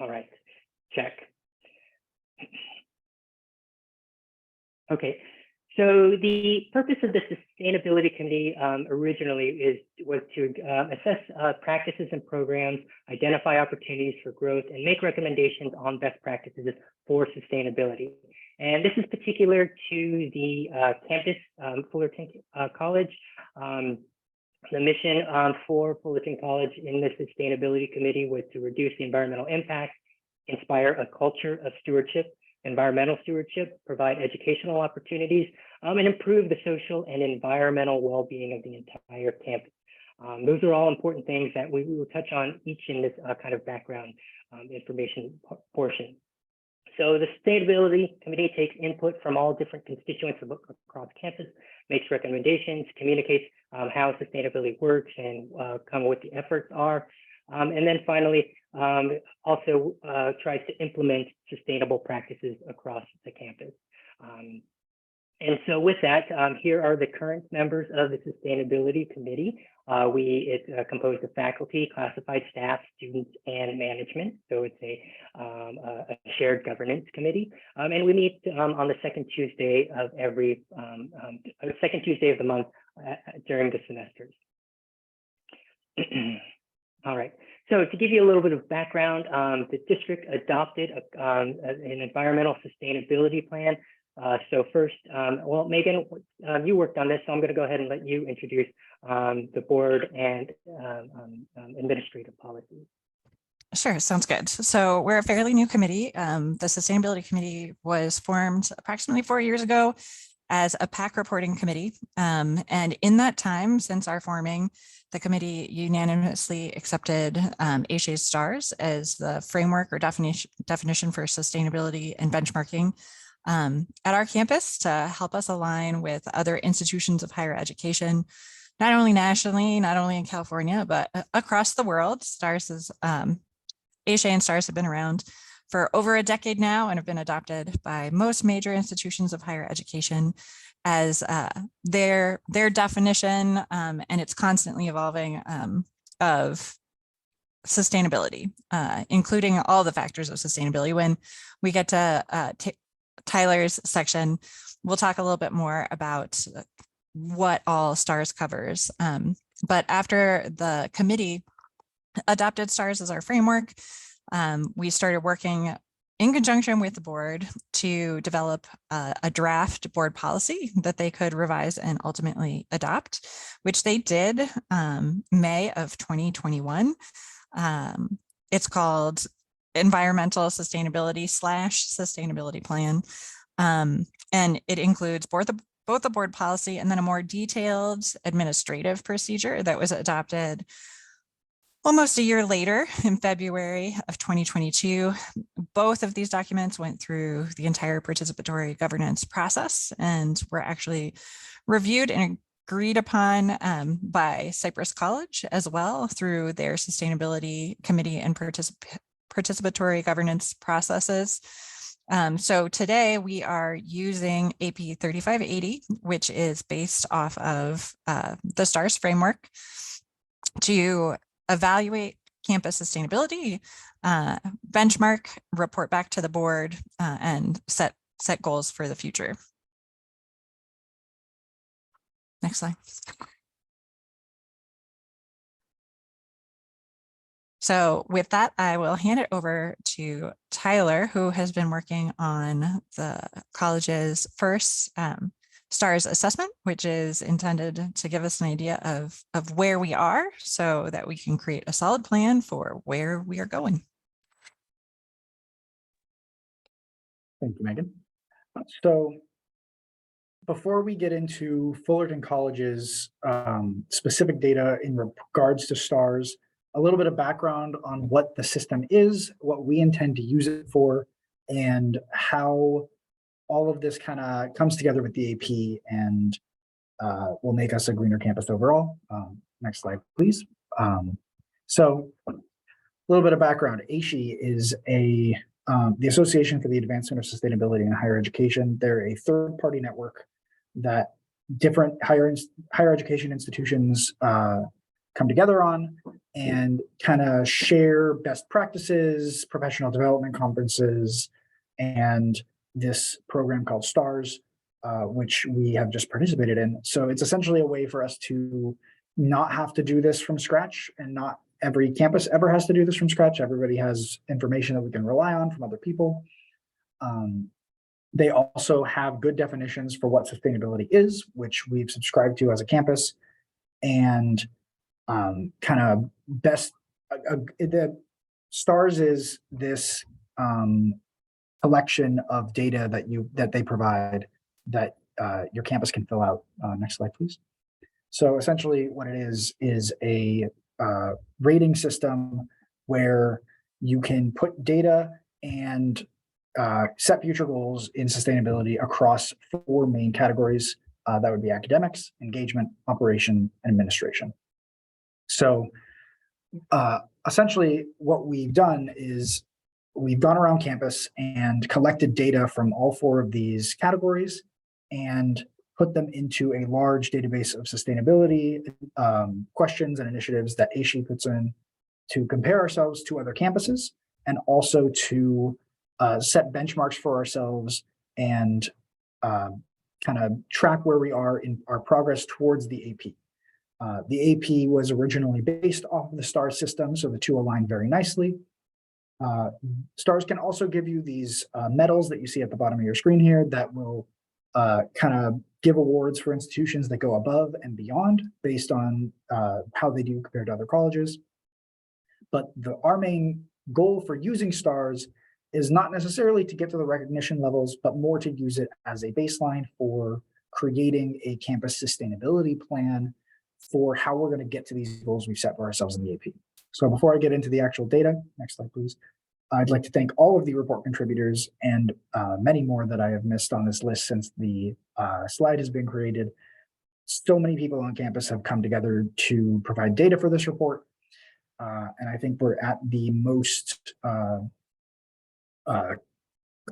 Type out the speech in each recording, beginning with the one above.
All right, check. Okay, so the purpose of the Sustainability Committee originally was to assess practices and programs, identify opportunities for growth, and make recommendations on best practices for sustainability. And this is particular to the campus, Fullerton College. The mission for Fullerton College in the Sustainability Committee was to reduce the environmental impact, inspire a culture of stewardship, environmental stewardship, provide educational opportunities, and improve the social and environmental well-being of the entire campus. Those are all important things that we will touch on each in this kind of background information portion. So the Sustainability Committee takes input from all different constituents across campus, makes recommendations, communicates how sustainability works and kind of what the efforts are. And then finally, also tries to implement sustainable practices across the campus. And so with that, here are the current members of the Sustainability Committee. It's composed of faculty, classified staff, students, and management. So it's a shared governance committee. And we meet on the second Tuesday of every, second Tuesday of the month during the semesters. All right, so to give you a little bit of background, the district adopted an environmental sustainability plan. So first, well, Megan, you worked on this, so I'm going to go ahead and let you introduce the board and administrative policies. Sure, sounds good. So we're a fairly new committee. The Sustainability Committee was formed approximately 4 years ago as a PAC reporting committee. And in that time, since our forming, the committee unanimously accepted ASHE STARS as the framework or definition for sustainability and benchmarking at our campus to help us align with other institutions of higher education, not only nationally, not only in California, but across the world. STARS is, ASHE and STARS have been around for over a decade now and have been adopted by most major institutions of higher education as their definition, and it's constantly evolving of sustainability, including all the factors of sustainability. When we get to Tyler's section, we'll talk a little bit more about what all STARS covers. But after the committee adopted STARS as our framework, we started working in conjunction with the board to develop a draft board policy that they could revise and ultimately adopt, which they did May of 2021. It's called Environmental Sustainability / Sustainability Plan. And it includes both the board policy and then a more detailed administrative procedure that was adopted almost a year later in February of 2022. Both of these documents went through the entire participatory governance process and were actually reviewed and agreed upon by Cypress College as well through their sustainability committee and participatory governance processes. So today we are using AP 3580, which is based off of the STARS framework to evaluate campus sustainability, benchmark, report back to the board, and set goals for the future. Next slide. So with that, I will hand it over to Tyler, who has been working on the college's first STARS assessment, which is intended to give us an idea of where we are so that we can create a solid plan for where we are going. Thank you, Megan. So before we get into Fullerton College's specific data in regards to STARS, a little bit of background on what the system is, what we intend to use it for, and how all of this kind of comes together with the AP and will make us a greener campus overall. Next slide, please. So a little bit of background. ASHE is the Association for the Advancement of Sustainability in Higher Education. They're a third-party network that different higher education institutions come together on and kind of share best practices, professional development conferences, and this program called STARS, which we have just participated in. So it's essentially a way for us to not have to do this from scratch, and not every campus ever has to do this from scratch. Everybody has information that we can rely on from other people. They also have good definitions for what sustainability is, which we've subscribed to as a campus, and kind of best, the STARS is this collection of data that they provide that your campus can fill out. Next slide, please. So essentially what it is a rating system where you can put data and set future goals in sustainability across 4 main categories. That would be academics, engagement, operation, and administration. So essentially what we've done is we've gone around campus and collected data from all 4 of these categories and put them into a large database of sustainability questions and initiatives that ASHE puts in to compare ourselves to other campuses, and also to set benchmarks for ourselves and kind of track where we are in our progress towards the AP. The AP was originally based off of the STARS system, so the two align very nicely. STARS can also give you these medals that you see at the bottom of your screen here that will kind of give awards for institutions that go above and beyond based on how they do compared to other colleges. But our main goal for using STARS is not necessarily to get to the recognition levels, but more to use it as a baseline for creating a campus sustainability plan for how we're going to get to these goals we've set for ourselves in the AP. So before I get into the actual data, next slide, please. I'd like to thank all of the report contributors and many more that I have missed on this list since the slide has been created. So many people on campus have come together to provide data for this report. And I think we're at the most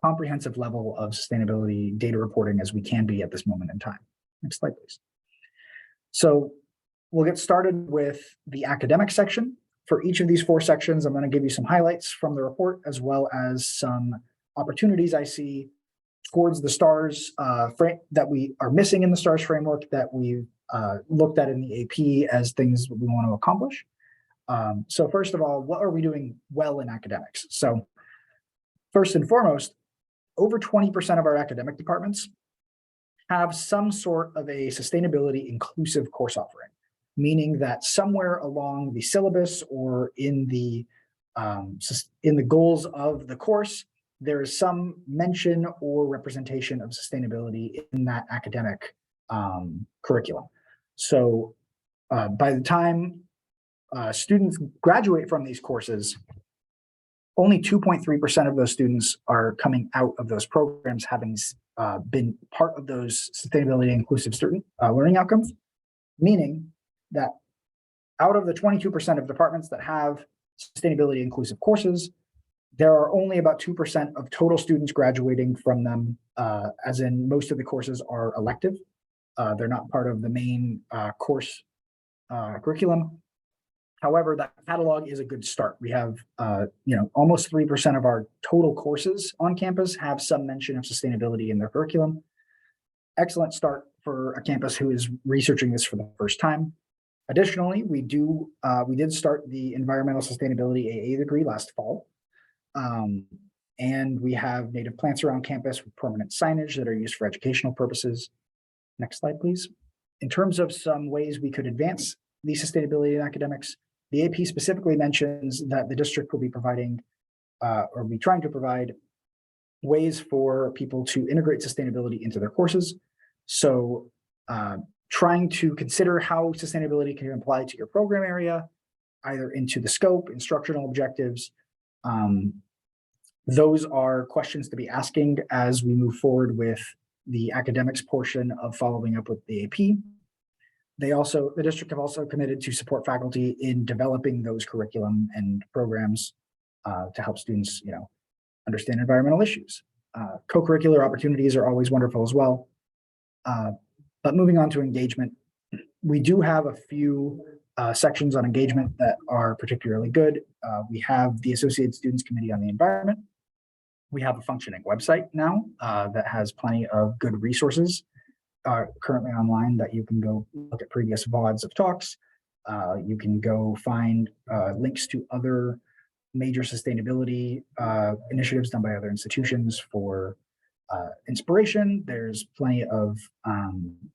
comprehensive level of sustainability data reporting as we can be at this moment in time. Next slide, please. So we'll get started with the academic section. For each of these 4 sections, I'm going to give you some highlights from the report, as well as some opportunities I see towards the STARS that we are missing in the STARS framework that we've looked at in the AP as things we want to accomplish. So first of all, what are we doing well in academics? So first and foremost, over 20% of our academic departments have some sort of a sustainability inclusive course offering, meaning that somewhere along the syllabus or in the goals of the course, there is some mention or representation of sustainability in that academic curriculum. So by the time students graduate from these courses, only 2.3% of those students are coming out of those programs having been part of those sustainability inclusive student learning outcomes, meaning that out of the 22% of departments that have sustainability inclusive courses, there are only about 2% of total students graduating from them, as in most of the courses are elective. They're not part of the main course curriculum. However, that catalog is a good start. We have, almost 3% of our total courses on campus have some mention of sustainability in their curriculum. Excellent start for a campus who is researching this for the first time. Additionally, we did start the environmental sustainability AA degree last fall. And we have native plants around campus with permanent signage that are used for educational purposes. Next slide, please. In terms of some ways we could advance the sustainability in academics, the AP specifically mentions that the district will be providing, or be trying to provide ways for people to integrate sustainability into their courses. So trying to consider how sustainability can apply to your program area, either into the scope, instructional objectives. Those are questions to be asking as we move forward with the academics portion of following up with the AP. The district have also committed to support faculty in developing those curriculum and programs to help students, understand environmental issues. Co-curricular opportunities are always wonderful as well. But moving on to engagement, we do have a few sections on engagement that are particularly good. We have the Associated Students Committee on the Environment. We have a functioning website now that has plenty of good resources currently online that you can go look at previous VODs of talks. You can go find links to other major sustainability initiatives done by other institutions for inspiration. There's plenty of,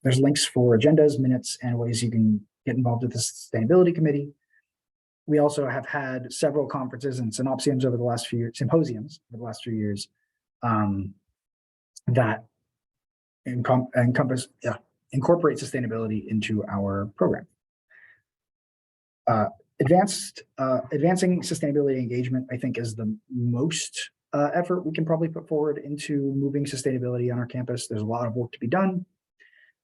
there's links for agendas, minutes, and ways you can get involved with the Sustainability Committee. We also have had several conferences and symposiums over the last few years, that incorporate sustainability into our program. Advancing sustainability engagement, I think, is the most effort we can probably put forward into moving sustainability on our campus. There's a lot of work to be done.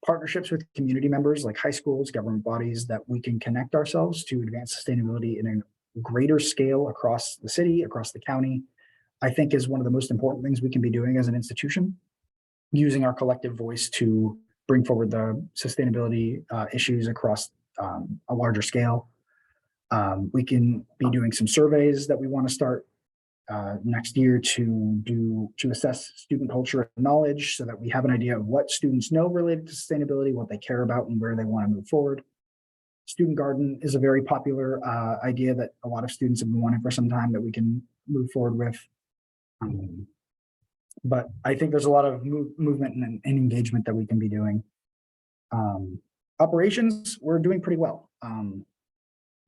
Partnerships with community members like high schools, government bodies, that we can connect ourselves to advance sustainability in a greater scale across the city, across the county, I think is one of the most important things we can be doing as an institution, using our collective voice to bring forward the sustainability issues across a larger scale. We can be doing some surveys that we want to start next year to assess student culture and knowledge, so that we have an idea of what students know related to sustainability, what they care about, and where they want to move forward. Student garden is a very popular idea that a lot of students have been wanting for some time that we can move forward with. But I think there's a lot of movement and engagement that we can be doing. Operations, we're doing pretty well.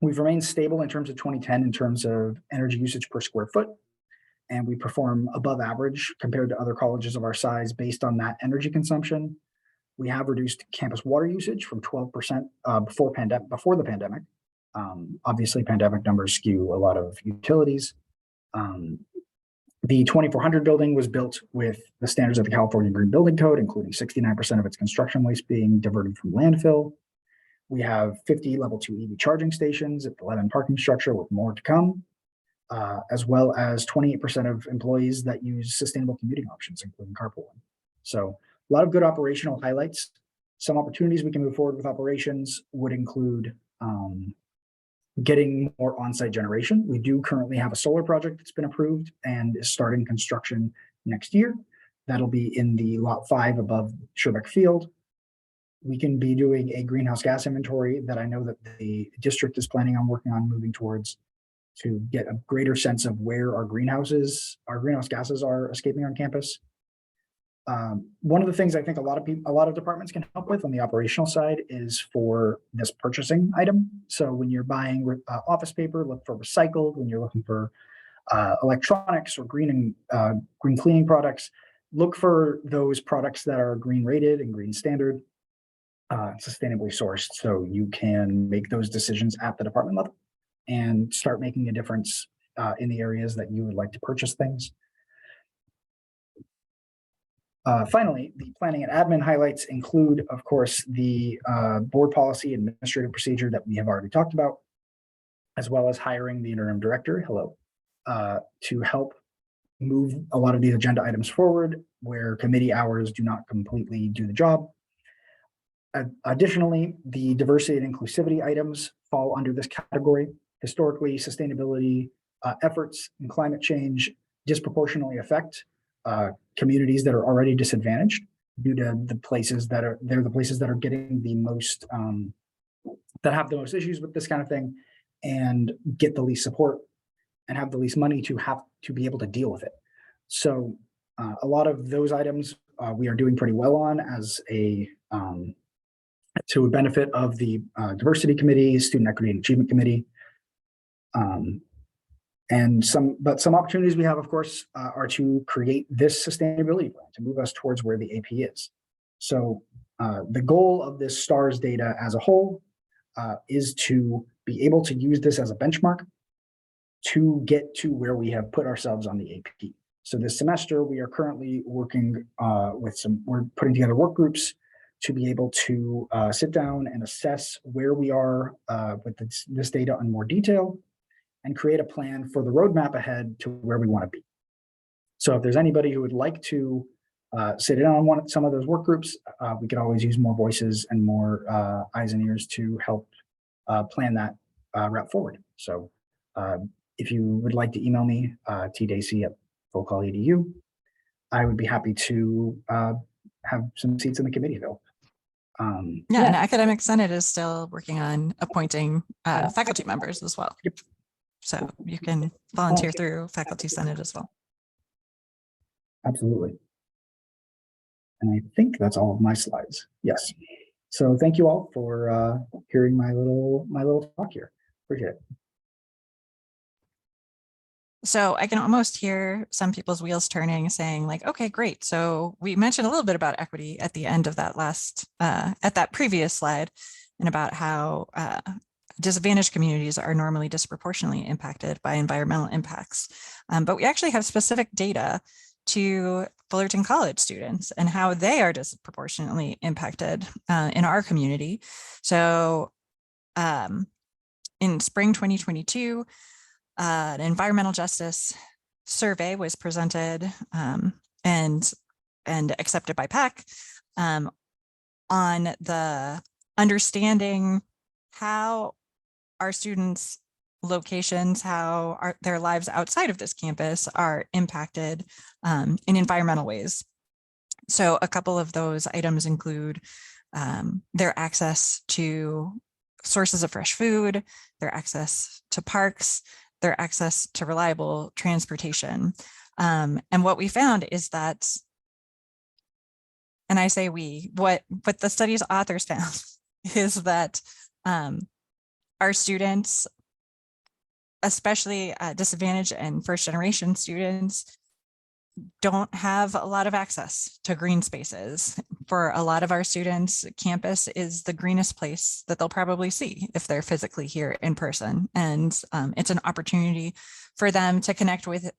We've remained stable in terms of 2010 in terms of energy usage per square foot, and we perform above average compared to other colleges of our size based on that energy consumption. We have reduced campus water usage from 12% before the pandemic. Obviously, pandemic numbers skew a lot of utilities. The 2400 building was built with the standards of the California Green Building Code, including 69% of its construction waste being diverted from landfill. We have 50 level 2 EV charging stations at the Levin parking structure, with more to come, as well as 28% of employees that use sustainable commuting options, including carpooling. So a lot of good operational highlights. Some opportunities we can move forward with operations would include getting more on-site generation. We do currently have a solar project that's been approved and is starting construction next year. That'll be in the lot 5 above Sherbeck Field. We can be doing a greenhouse gas inventory that I know that the district is planning on working on moving towards, to get a greater sense of where our greenhouse gases are escaping on campus. One of the things I think a lot of departments can help with on the operational side is for this purchasing item. So when you're buying office paper, look for recycled. When you're looking for electronics or green cleaning products, look for those products that are green rated and green standard, sustainably sourced, so you can make those decisions at the department level and start making a difference in the areas that you would like to purchase things. Finally, the planning and admin highlights include, of course, the board policy administrative procedure that we have already talked about, as well as hiring the interim director, to help move a lot of these agenda items forward where committee hours do not completely do the job. Additionally, the diversity and inclusivity items fall under this category. Historically, sustainability efforts and climate change disproportionately affect communities that are already disadvantaged due to the places that are getting the most, that have the most issues with this kind of thing, and get the least support and have the least money to be able to deal with it. So a lot of those items we are doing pretty well on as a to a benefit of the diversity committee, student equity and achievement committee. But some opportunities we have, of course, are to create this sustainability plan to move us towards where the AP is. So the goal of this STARS data as a whole is to be able to use this as a benchmark to get to where we have put ourselves on the AP. So this semester, we are currently working we're putting together work groups to be able to sit down and assess where we are with this data in more detail, and create a plan for the roadmap ahead to where we want to be. So if there's anybody who would like to sit in on some of those work groups, we could always use more voices and more eyes and ears to help plan that route forward. So if you would like to email me, tdacey@fullcall.edu, I would be happy to have some seats in the committee available. Yeah, and Academic Senate is still working on appointing faculty members as well. So you can volunteer through Faculty Senate as well. Absolutely. And I think that's all of my slides. Yes. So thank you all for hearing my little talk here. Appreciate it. So I can almost hear some people's wheels turning, saying like, okay, great. So we mentioned a little bit about equity at the end of that at that previous slide, and about how disadvantaged communities are normally disproportionately impacted by environmental impacts. But we actually have specific data to Fullerton College students and how they are disproportionately impacted in our community. So in spring 2022, an environmental justice survey was presented and accepted by PAC on the understanding how our students' locations, how their lives outside of this campus are impacted in environmental ways. So a couple of those items include their access to sources of fresh food, their access to parks, their access to reliable transportation. And what we found is that, and I say we, what the study's authors found is that our students, especially disadvantaged and first generation students, don't have a lot of access to green spaces. For a lot of our students, campus is the greenest place that they'll probably see if they're physically here in person. And it's an opportunity for them to connect with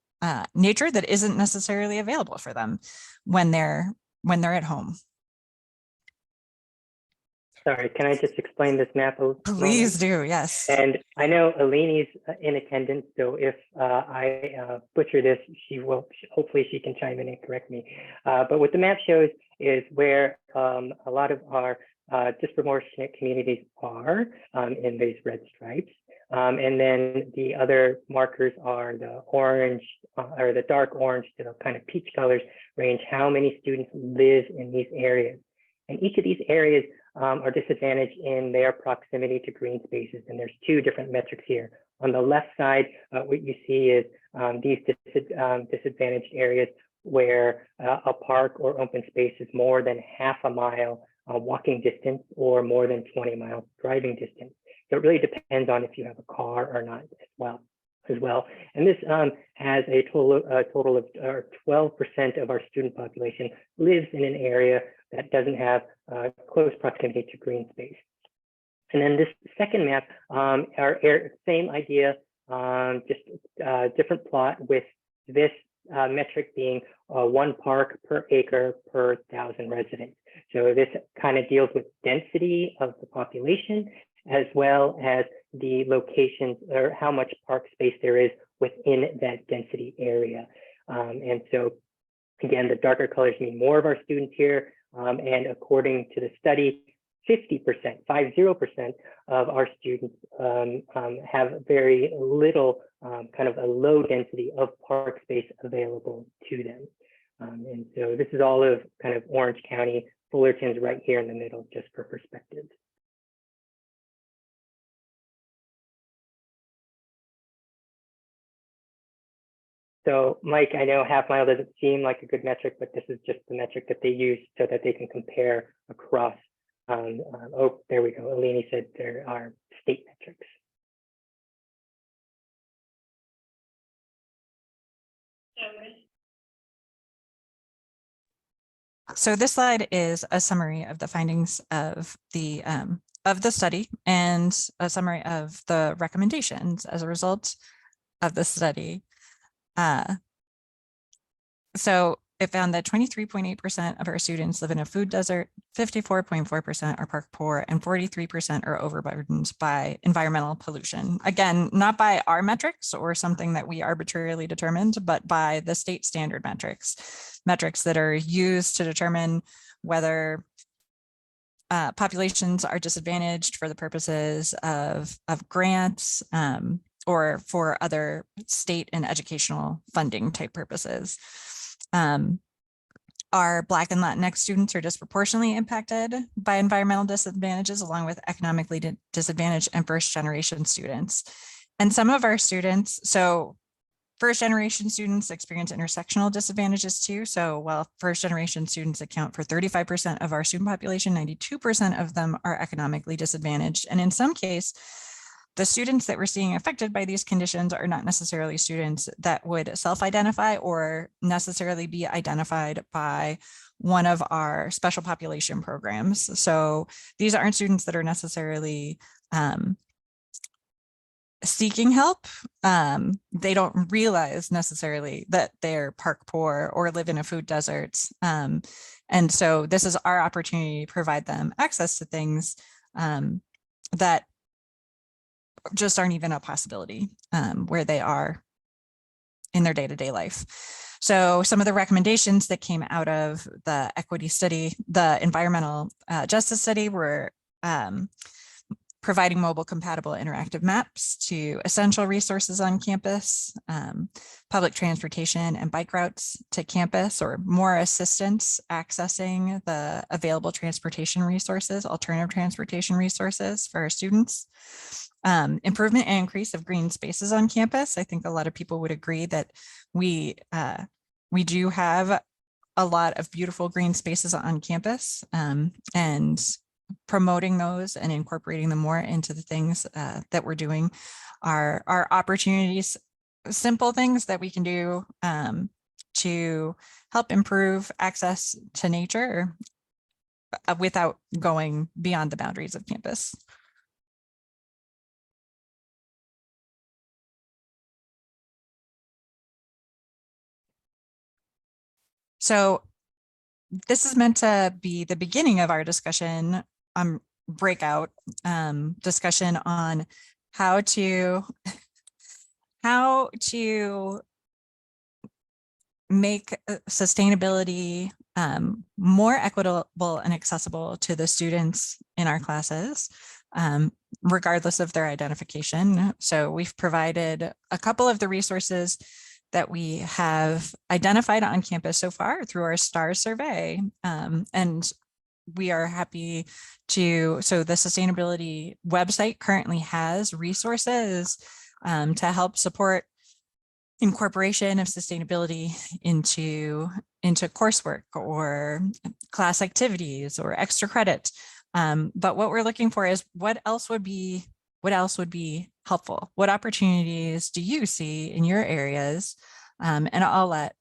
nature that isn't necessarily available for them when they're at home. Sorry, can I just explain this map a little? Please do, yes. And I know Eleni's in attendance, so if I butcher this, hopefully she can chime in and correct me. But what the map shows is where a lot of our disproportionate communities are in these red stripes. And then the other markers are the orange or the dark orange to the kind of peach colors range, how many students live in these areas. And each of these areas are disadvantaged in their proximity to green spaces. And there's two different metrics here. On the left side, what you see is these disadvantaged areas where a park or open space is more than half a mile walking distance or more than 20 miles driving distance. So it really depends on if you have a car or not as well. And this has a total of 12% of our student population lives in an area that doesn't have close proximity to green space. And then this second map, same idea, just different plot with this metric being 1 park per acre per 1,000 residents. So this kind of deals with density of the population, as well as the locations or how much park space there is within that density area. And so again, the darker colors mean more of our students here. And according to the study, 50% of our students have very little, kind of a low density of park space available to them. And so this is all of kind of Orange County. Fullerton's right here in the middle, just for perspective. So Mike, I know half mile doesn't seem like a good metric, but this is just the metric that they use so that they can compare across. Oh, there we go. Eleni said there are state metrics. So this slide is a summary of the findings of the study and a summary of the recommendations as a result of the study. So it found that 23.8% of our students live in a food desert, 54.4% are park poor, and 43% are overburdened by environmental pollution. Again, not by our metrics or something that we arbitrarily determined, but by the state standard metrics that are used to determine whether populations are disadvantaged for the purposes of grants or for other state and educational funding type purposes. Our Black and Latinx students are disproportionately impacted by environmental disadvantages, along with economically disadvantaged and first generation students. And some of our students, so first generation students experience intersectional disadvantages too. So while first generation students account for 35% of our student population, 92% of them are economically disadvantaged. And in some case, the students that we're seeing affected by these conditions are not necessarily students that would self-identify or necessarily be identified by one of our special population programs. So these aren't students that are necessarily seeking help. They don't realize necessarily that they're park poor or live in a food desert. And so this is our opportunity to provide them access to things that just aren't even a possibility where they are in their day-to-day life. So some of the recommendations that came out of the equity study, the environmental justice study, were providing mobile compatible interactive maps to essential resources on campus, public transportation and bike routes to campus, or more assistance accessing the available transportation resources, alternative transportation resources for our students. Improvement and increase of green spaces on campus. I think a lot of people would agree that we do have a lot of beautiful green spaces on campus, and promoting those and incorporating them more into the things that we're doing are opportunities, simple things that we can do to help improve access to nature without going beyond the boundaries of campus. So this is meant to be the beginning of our discussion, breakout discussion on how to make sustainability more equitable and accessible to the students in our classes, regardless of their identification. So we've provided a couple of the resources that we have identified on campus so far through our STAR survey. And we are happy to, so the sustainability website currently has resources to help support incorporation of sustainability into coursework or class activities or extra credit. But what we're looking for is what else would be helpful? What opportunities do you see in your areas? And I'll let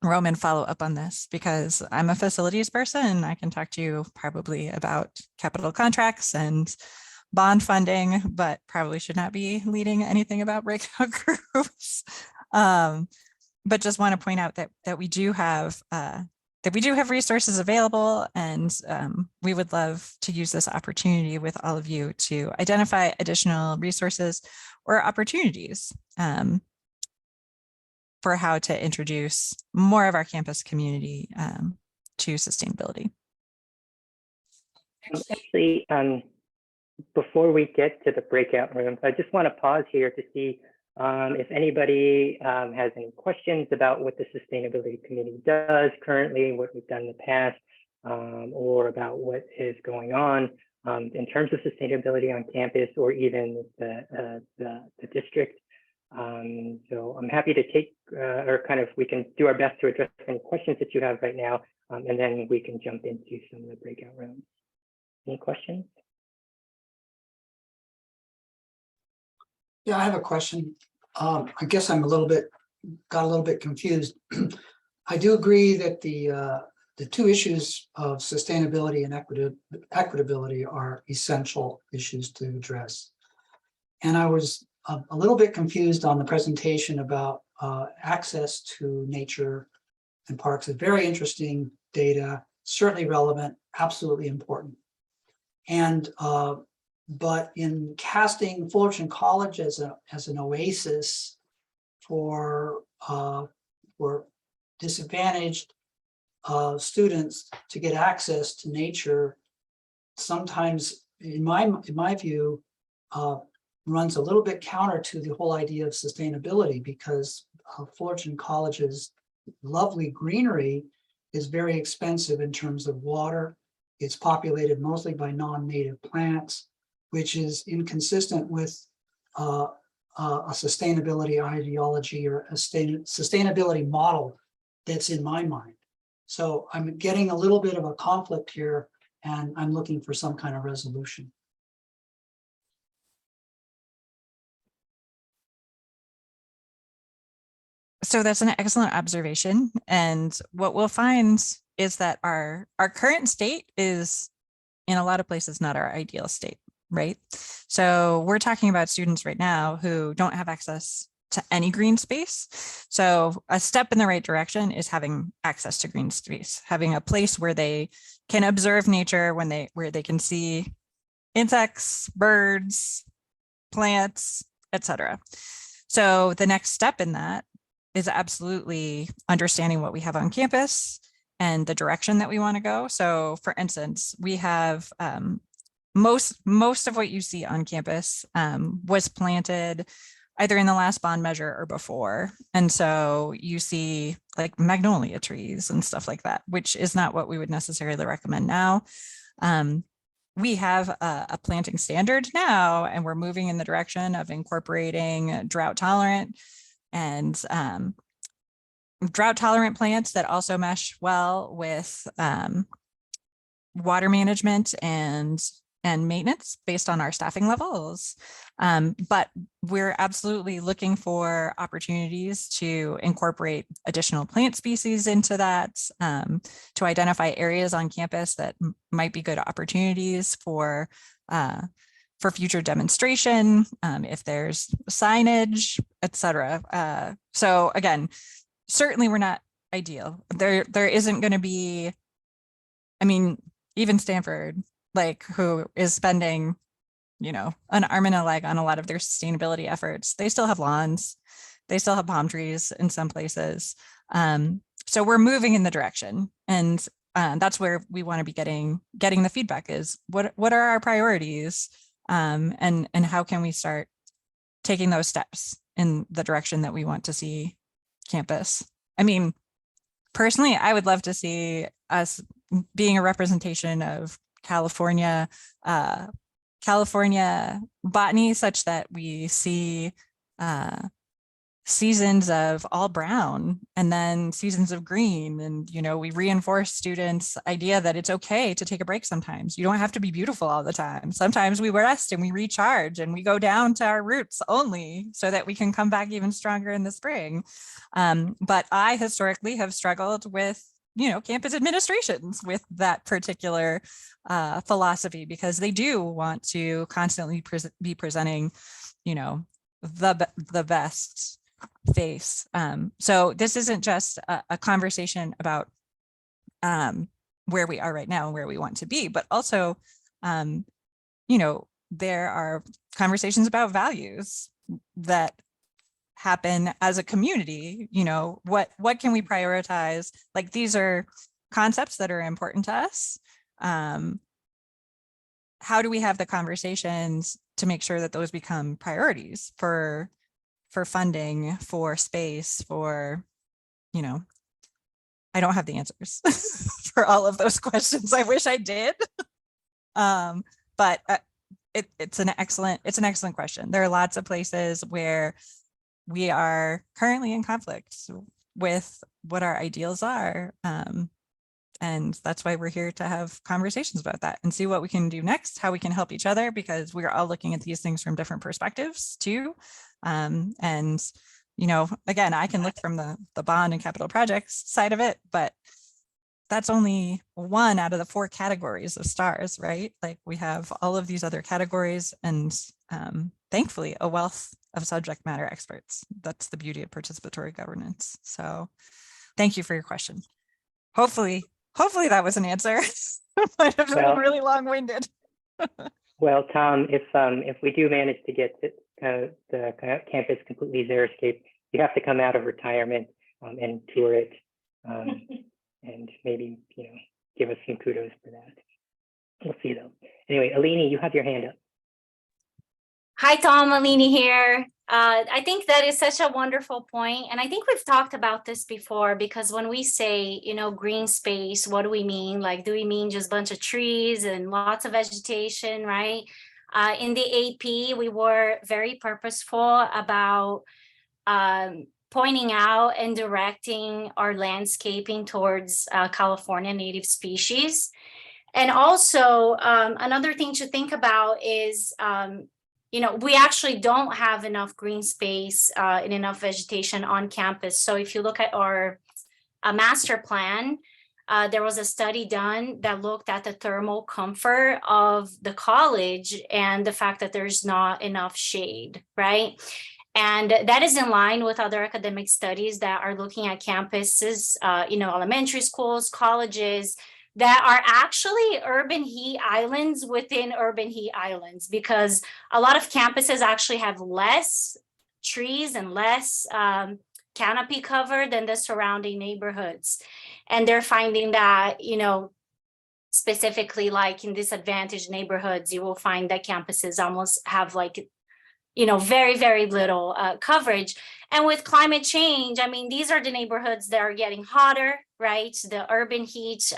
Roman follow up on this because I'm a facilities person and I can talk to you probably about capital contracts and bond funding, but probably should not be leading anything about breakout groups. But just want to point out that we do have resources available, and we would love to use this opportunity with all of you to identify additional resources or opportunities for how to introduce more of our campus community to sustainability. Actually, before we get to the breakout rooms, I just want to pause here to see if anybody has any questions about what the Sustainability Committee does currently, what we've done in the past, or about what is going on in terms of sustainability on campus or even the district. So I'm happy to take, we can do our best to address any questions that you have right now, and then we can jump into some of the breakout rooms. Any questions? Yeah, I have a question. I guess I'm got a little bit confused. I do agree that the two issues of sustainability and equitability are essential issues to address. And I was a little bit confused on the presentation about access to nature and parks. It's very interesting data, certainly relevant, absolutely important. And but in casting Fullerton College as an oasis for disadvantaged students to get access to nature sometimes, in my view, runs a little bit counter to the whole idea of sustainability, because Fullerton College's lovely greenery is very expensive in terms of water. It's populated mostly by non-native plants, which is inconsistent with a sustainability ideology or a sustainability model that's in my mind. So I'm getting a little bit of a conflict here, and I'm looking for some kind of resolution. So that's an excellent observation. And what we'll find is that our current state is in a lot of places not our ideal state, right? So we're talking about students right now who don't have access to any green space. So a step in the right direction is having access to green space, having a place where they can observe nature, where they can see insects, birds, plants, etc. So the next step in that is absolutely understanding what we have on campus and the direction that we want to go. So for instance, we have most of what you see on campus was planted either in the last bond measure or before. And so you see like magnolia trees and stuff like that, which is not what we would necessarily recommend now. We have a planting standard now, and we're moving in the direction of incorporating drought tolerant and drought tolerant plants that also mesh well with water management and maintenance based on our staffing levels. But we're absolutely looking for opportunities to incorporate additional plant species into that, to identify areas on campus that might be good opportunities for future demonstration, if there's signage, etc. So again, certainly we're not ideal. There isn't going to be, I mean, even Stanford, like, who is spending, an arm and a leg on a lot of their sustainability efforts, they still have lawns, they still have palm trees in some places. So we're moving in the direction, and that's where we want to be getting the feedback is what are our priorities, and how can we start taking those steps in the direction that we want to see campus. I mean, personally, I would love to see us being a representation of California botany, such that we see seasons of all brown and then seasons of green. And, we reinforce students' idea that it's okay to take a break sometimes. You don't have to be beautiful all the time. Sometimes we rest and we recharge and we go down to our roots only so that we can come back even stronger in the spring. But I historically have struggled with, campus administrations with that particular philosophy, because they do want to constantly be presenting, the best face. So this isn't just a conversation about where we are right now and where we want to be, but also, there are conversations about values that happen as a community. What can we prioritize? Like, these are concepts that are important to us. How do we have the conversations to make sure that those become priorities for funding, for space, for, I don't have the answers for all of those questions. I wish I did. But it's an excellent question. There are lots of places where we are currently in conflict with what our ideals are. And that's why we're here to have conversations about that and see what we can do next, how we can help each other, because we're all looking at these things from different perspectives too. And, again, I can look from the bond and capital projects side of it, but that's only one out of the 4 categories of STARS, right? Like, we have all of these other categories, and thankfully a wealth of subject matter experts. That's the beauty of participatory governance. So thank you for your question. Hopefully that was an answer. Might have been really long-winded. Well, Tom, if we do manage to get the campus completely xeriscape, you have to come out of retirement and tour it, and maybe give us some kudos for that. We'll see though. Anyway, Alini, you have your hand up. Hi, Tom, Alini here. I think that is such a wonderful point. And I think we've talked about this before, because when we say, green space, what do we mean? Like, do we mean just a bunch of trees and lots of vegetation, right? In the AP, we were very purposeful about pointing out and directing our landscaping towards California native species. And also, another thing to think about is, we actually don't have enough green space and enough vegetation on campus. So if you look at our master plan, there was a study done that looked at the thermal comfort of the college and the fact that there's not enough shade, right? And that is in line with other academic studies that are looking at campuses, elementary schools, colleges, that are actually urban heat islands within urban heat islands, because a lot of campuses actually have less trees and less canopy cover than the surrounding neighborhoods. And they're finding that, specifically like in disadvantaged neighborhoods, you will find that campuses almost have very, very little coverage. And with climate change, I mean, these are the neighborhoods that are getting hotter, right? The urban heat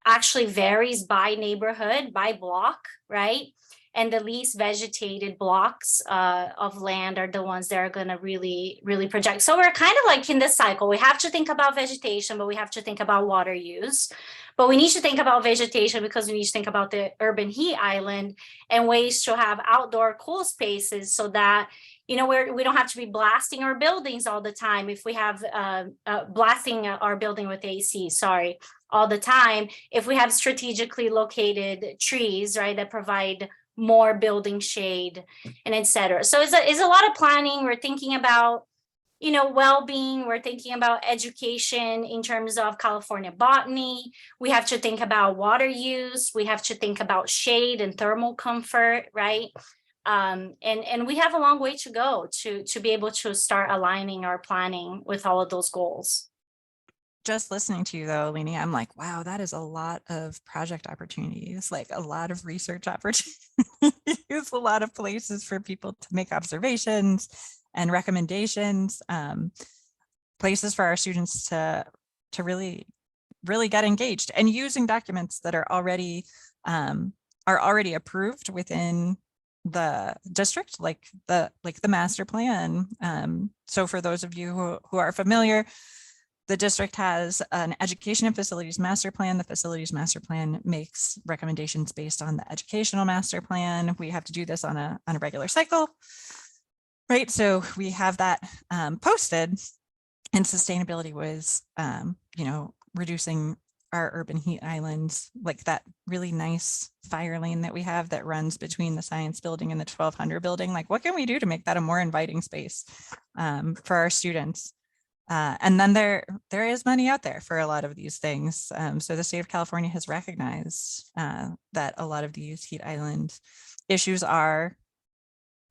actually varies by neighborhood, by block, right? And the least vegetated blocks of land are the ones that are going to really, really project. So we're kind of like in this cycle. We have to think about vegetation, but we have to think about water use. But we need to think about vegetation because we need to think about the urban heat island and ways to have outdoor cool spaces so that, we don't have to be blasting our buildings all the time. If we have blasting our building with AC, all the time, if we have strategically located trees, right, that provide more building shade and et cetera. So it's a lot of planning. We're thinking about, well-being. We're thinking about education in terms of California botany. We have to think about water use. We have to think about shade and thermal comfort, right? And we have a long way to go to be able to start aligning our planning with all of those goals. Just listening to you though, Alini, I'm like, wow, that is a lot of project opportunities, like a lot of research opportunities, a lot of places for people to make observations and recommendations, places for our students to really, really get engaged, and using documents that are already approved within the district, like the master plan. So for those of you who are familiar, the district has an education and facilities master plan. The facilities master plan makes recommendations based on the educational master plan. We have to do this on a regular cycle, right? So we have that posted, and sustainability was, reducing our urban heat islands, like that really nice fire lane that we have that runs between the science building and the 1200 building. Like, what can we do to make that a more inviting space for our students? And then there is money out there for a lot of these things. So the state of California has recognized that a lot of these heat island issues are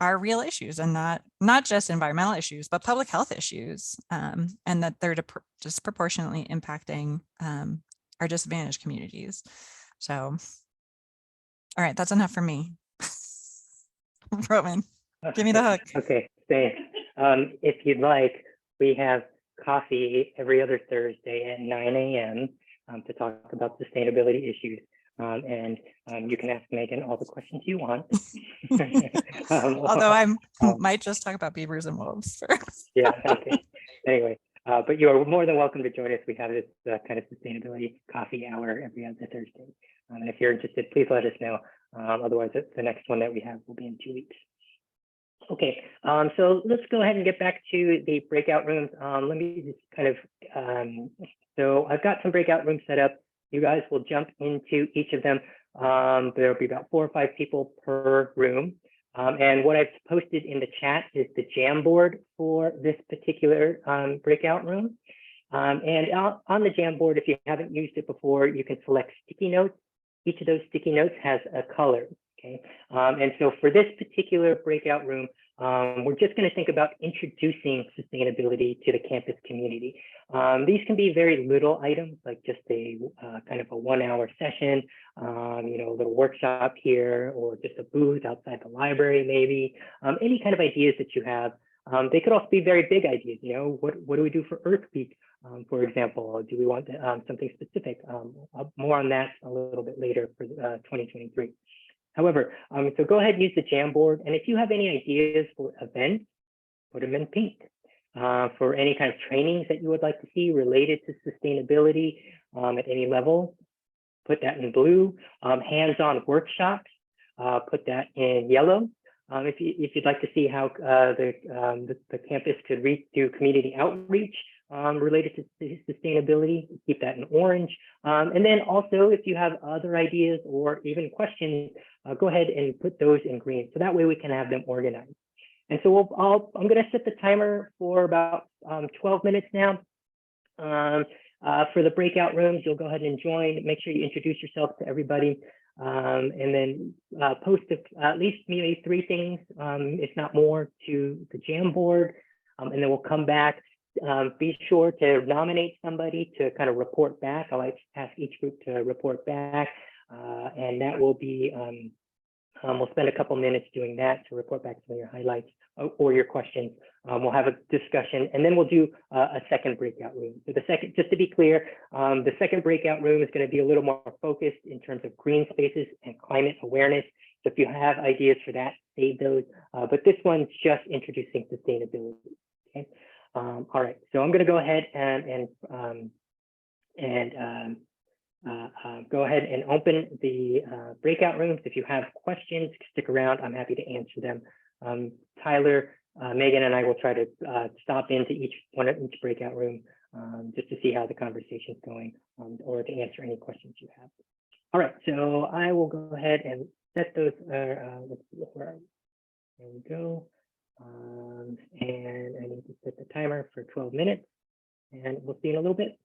real issues, and not just environmental issues, but public health issues, and that they're disproportionately impacting our disadvantaged communities. So, all right, that's enough for me. Roman, give me the hook. Okay, thanks. If you'd like, we have coffee every other Thursday at 9 a.m. To talk about sustainability issues. And you can ask Megan all the questions you want. Although I might just talk about beavers and wolves first. Yeah, okay. Anyway, but you are more than welcome to join us. We have this kind of sustainability coffee hour every other Thursday. And if you're interested, please let us know. Otherwise, the next one that we have will be in 2 weeks. Okay, so let's go ahead and get back to the breakout rooms. Let me just kind of, so I've got some breakout rooms set up. You guys will jump into each of them. There'll be about 4 or 5 people per room. And what I've posted in the chat is the Jamboard for this particular breakout room. And on the Jamboard, if you haven't used it before, you can select sticky notes. Each of those sticky notes has a color. Okay, and so for this particular breakout room, we're just going to think about introducing sustainability to the campus community. These can be very little items, like just a kind of a 1-hour session, a little workshop here, or just a booth outside the library, maybe, any kind of ideas that you have. They could also be very big ideas. What do we do for Earth Week, for example? Do we want something specific? More on that a little bit later for 2023. However, so go ahead and use the Jamboard. And if you have any ideas for events, put them in pink. For any kind of trainings that you would like to see related to sustainability at any level, put that in blue. Hands-on workshops, put that in yellow. If you'd like to see how the campus could do community outreach related to sustainability, keep that in orange. And then also, if you have other ideas or even questions, go ahead and put those in green. So that way we can have them organized. And so I'm going to set the timer for about 12 minutes now. For the breakout rooms, you'll go ahead and join. Make sure you introduce yourself to everybody. And then post at least maybe 3 things, if not more, to the Jamboard. And then we'll come back. Be sure to nominate somebody to kind of report back. I like to ask each group to report back. And that will be, we'll spend a couple minutes doing that to report back some of your highlights or your questions. We'll have a discussion, and then we'll do a second breakout room. So just to be clear, the second breakout room is going to be a little more focused in terms of green spaces and climate awareness. So if you have ideas for that, save those. But this one's just introducing sustainability. Okay. All right. So I'm going to go ahead and go ahead and open the breakout rooms. If you have questions, stick around. I'm happy to answer them. Tyler, Megan, and I will try to stop into each breakout room just to see how the conversation is going, or to answer any questions you have. All right, so I will go ahead and set those. Let's see, there we go. And I need to set the timer for 12 minutes, and we'll see in a little bit.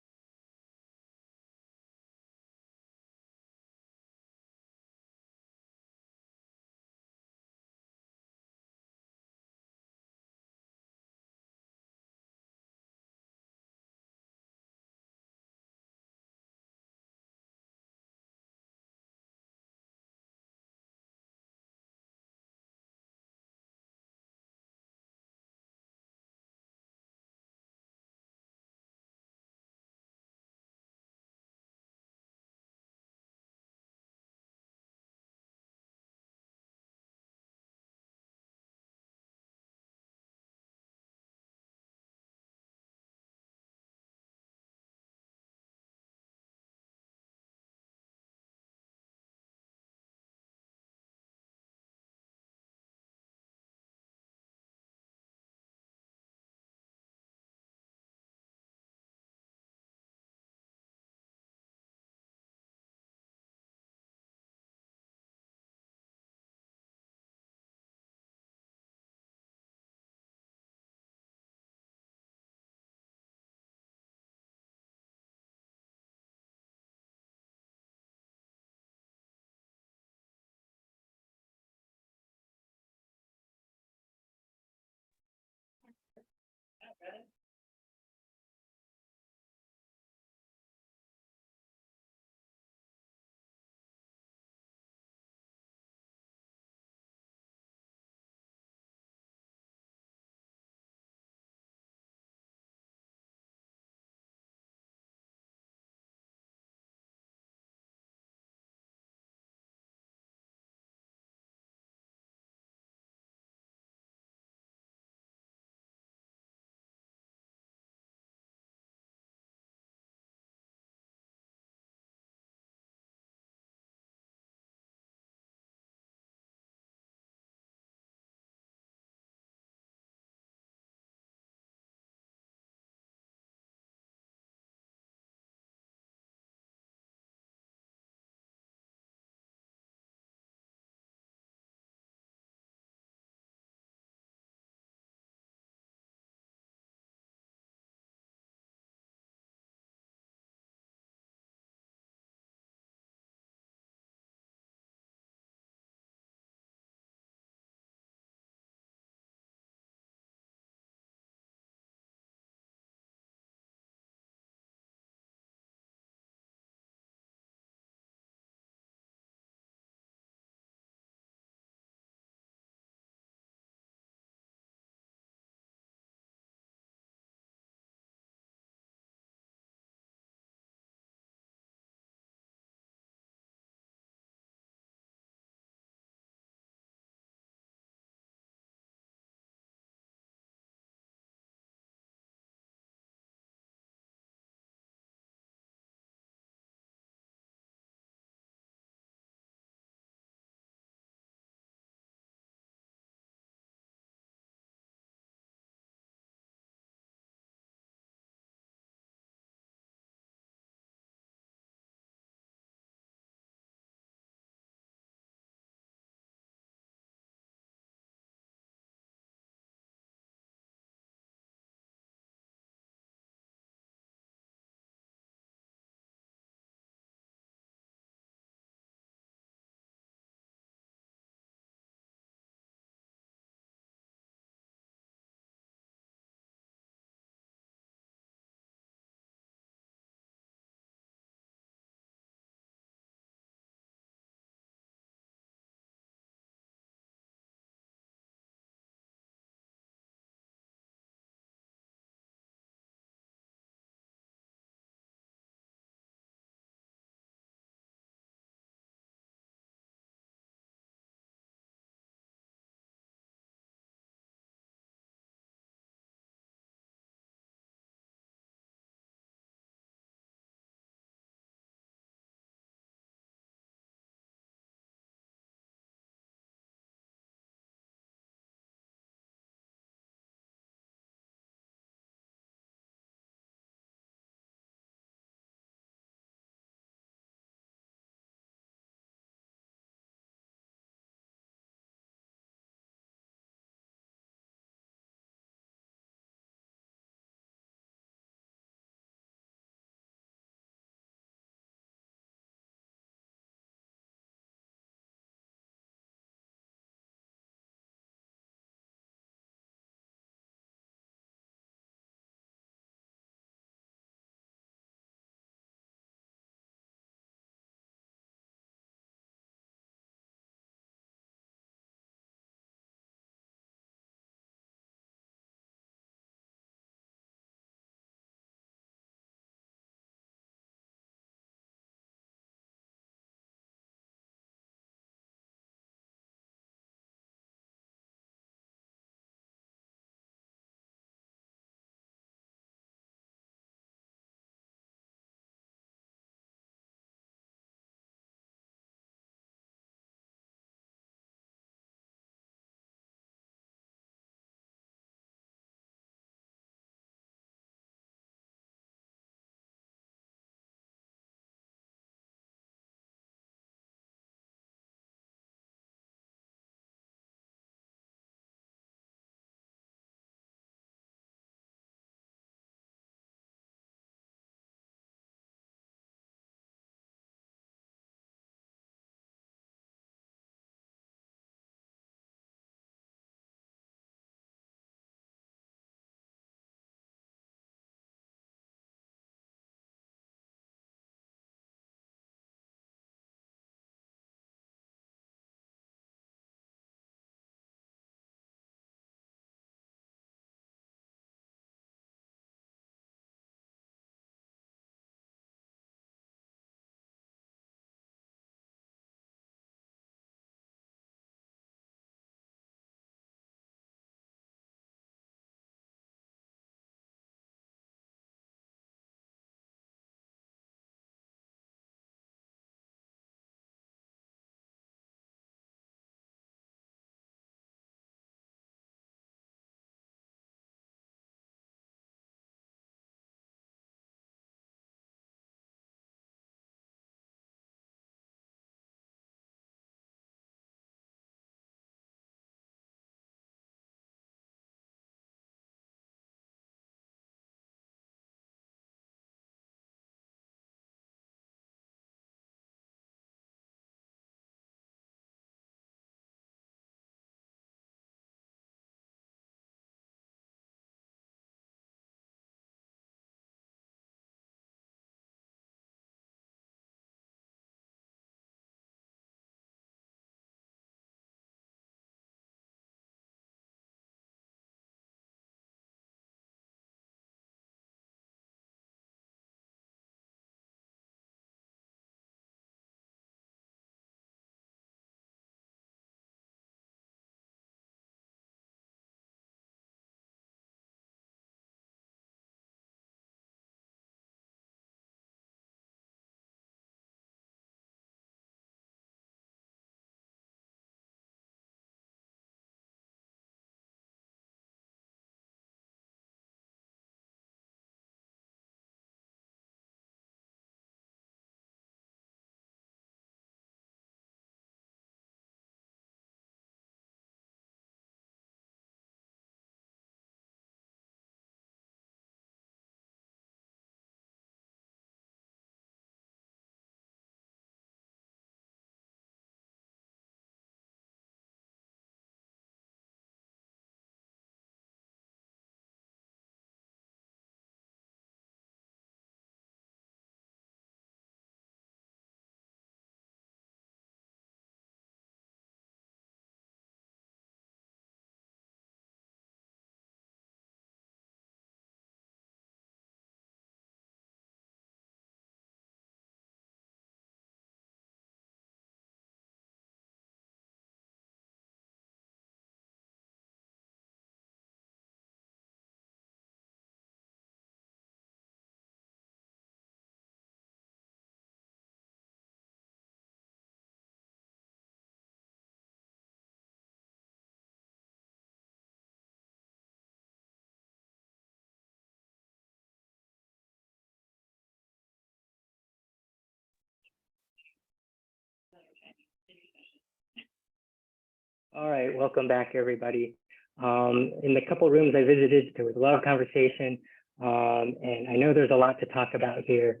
All right, welcome back, everybody. In the couple rooms I visited, there was a lot of conversation, and I know there's a lot to talk about here.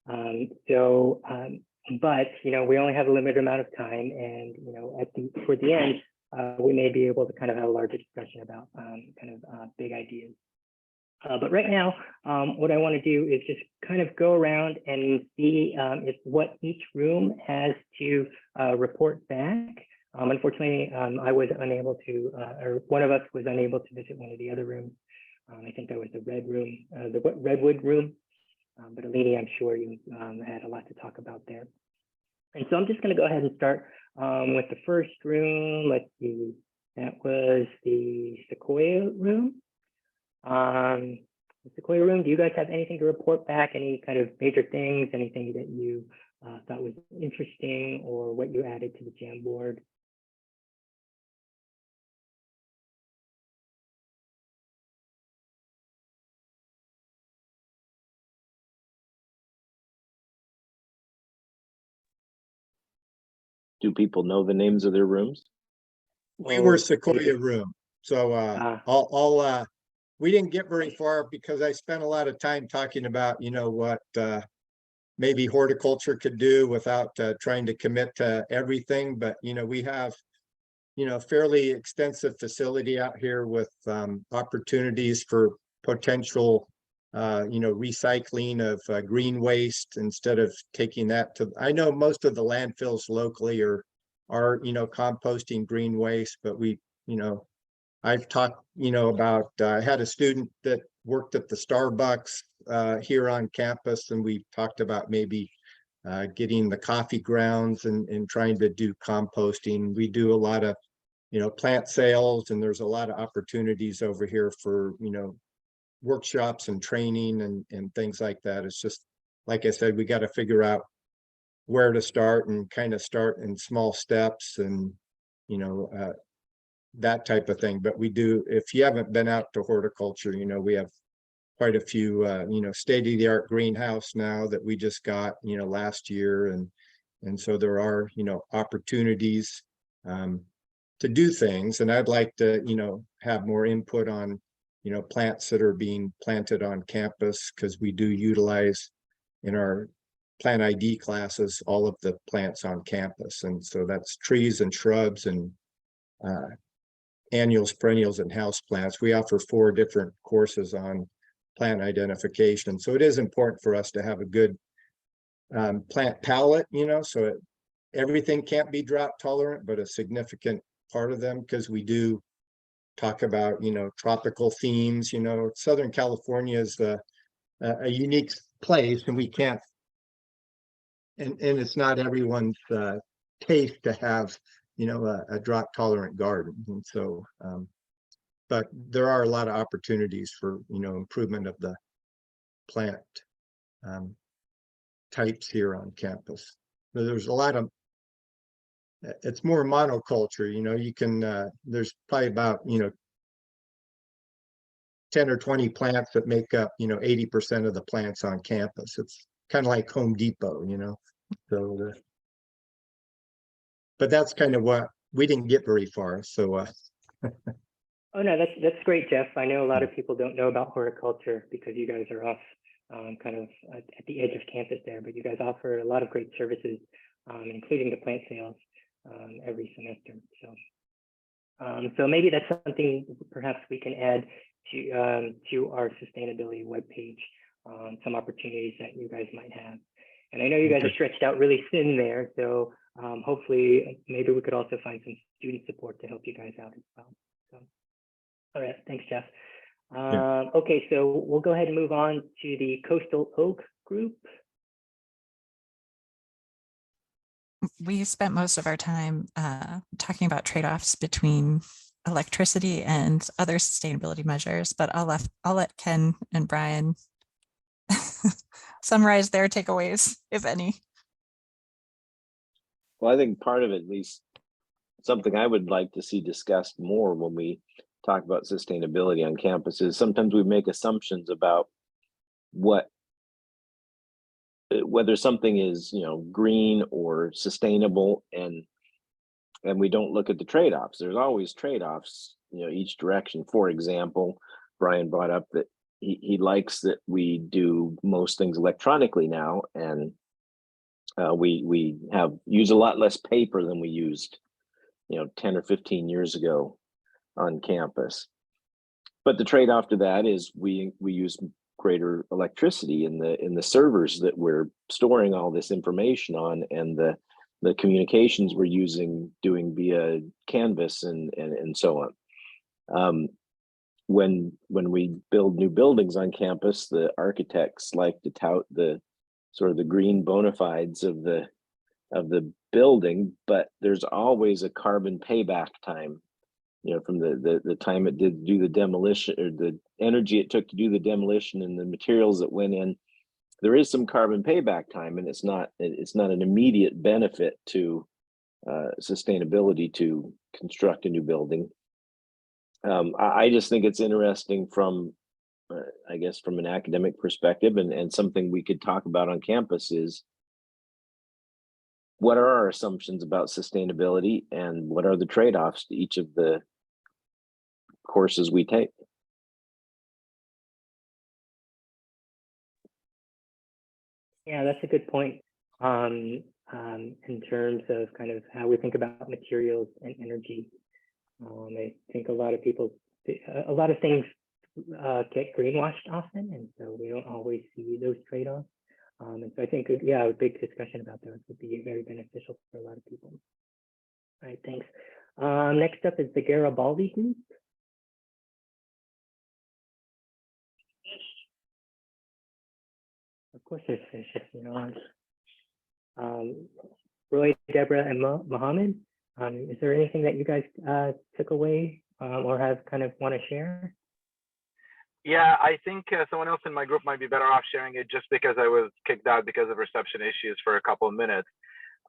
But we only have a limited amount of time, and toward the end, we may be able to kind of have a larger discussion about big ideas. But right now, what I want to do is just kind of go around and see what each room has to report back. Unfortunately, I was unable to, or one of us was unable to visit one of the other rooms. I think that was the Redwood room. But Alini, I'm sure you had a lot to talk about there. And so I'm just going to go ahead and start with the first room. Let's see, that was the Sequoia room. The Sequoia room, do you guys have anything to report back? Any kind of major things, anything that you thought was interesting or what you added to the Jamboard? Do people know the names of their rooms? We were Or Sequoia maybe- room, so Ah. we didn't get very far because I spent a lot of time talking about, what maybe horticulture could do without trying to commit to everything, but we have fairly extensive facility out here with opportunities for potential recycling of green waste instead of taking that to, I know most of the landfills locally are composting green waste, but I've talked about I had a student that worked at the Starbucks here on campus, and we talked about maybe getting the coffee grounds and trying to do composting. We do a lot of plant sales, and there's a lot of opportunities over here for workshops and training and things like that. It's just, like I said, we got to figure out where to start and kind of start in small steps and that type of thing. But we do, if you haven't been out to horticulture, we have quite a few state-of-the-art greenhouse now that we just got last year, and so there are opportunities to do things. And I'd like to have more input on plants that are being planted on campus, because we do utilize in our plant ID classes all of the plants on campus. And so that's trees and shrubs and annuals, perennials, and house plants. We offer 4 different courses on plant identification. So it is important for us to have a good plant palette, so everything can't be drought tolerant, but a significant part of them, because we do talk about tropical themes. Southern California is a unique place, and we can't, and it's not everyone's taste to have a drought tolerant garden. And so but there are a lot of opportunities for improvement of the plant types here on campus. So there's a lot of, it's more monoculture. You can there's probably about 10 or 20 plants that make up 80% of the plants on campus. It's kind of like Home Depot, so but that's kind of what we didn't get very far. So Oh no, that's great, Jeff. I know a lot of people don't know about horticulture because you guys are off kind of at the edge of campus there, but you guys offer a lot of great services, including the plant sales every semester. So maybe that's something perhaps we can add to our sustainability webpage, some opportunities that you guys might have. And I know you guys are stretched out really thin there, so hopefully maybe we could also find some student support to help you guys out as well. So, all right, thanks, Jeff. Okay, so we'll go ahead and move on to the Coastal Oak group. We spent most of our time talking about trade-offs between electricity and other sustainability measures, but I'll let Ken and Brian summarize their takeaways, if any. Well, I think part of it, at least something I would like to see discussed more when we talk about sustainability on campus, is sometimes we make assumptions about whether something is green or sustainable, and and we don't look at the trade-offs. There's always trade-offs, each direction. For example, Brian brought up that he likes that we do most things electronically now, and we use a lot less paper than we used 10 or 15 years ago on campus. But the trade-off to that is we use greater electricity in the servers that we're storing all this information on, and the communications we're doing via Canvas and so on. When we build new buildings on campus, the architects like to tout the sort of the green bona fides of the building, but there's always a carbon payback time, from the time it did do the demolition, or the energy it took to do the demolition and the materials that went in. There is some carbon payback time, and it's not an immediate benefit to sustainability to construct a new building. I just think it's interesting from, I guess, from an academic perspective, and something we could talk about on campus is, what are our assumptions about sustainability, and what are the trade-offs to each of the courses we take? Yeah, that's a good point. In terms of kind of how we think about materials and energy. I think a lot of things get greenwashed often, and so we don't always see those trade-offs. And so I think, a big discussion about those would be very beneficial for a lot of people. All right, thanks. Next up is the Garibaldi Group. Of course, there's Roy, Deborah, and Mohammed. Is there anything that you guys took away or have kind of want to share? Yeah, I think someone else in my group might be better off sharing it, just because I was kicked out because of reception issues for a couple of minutes.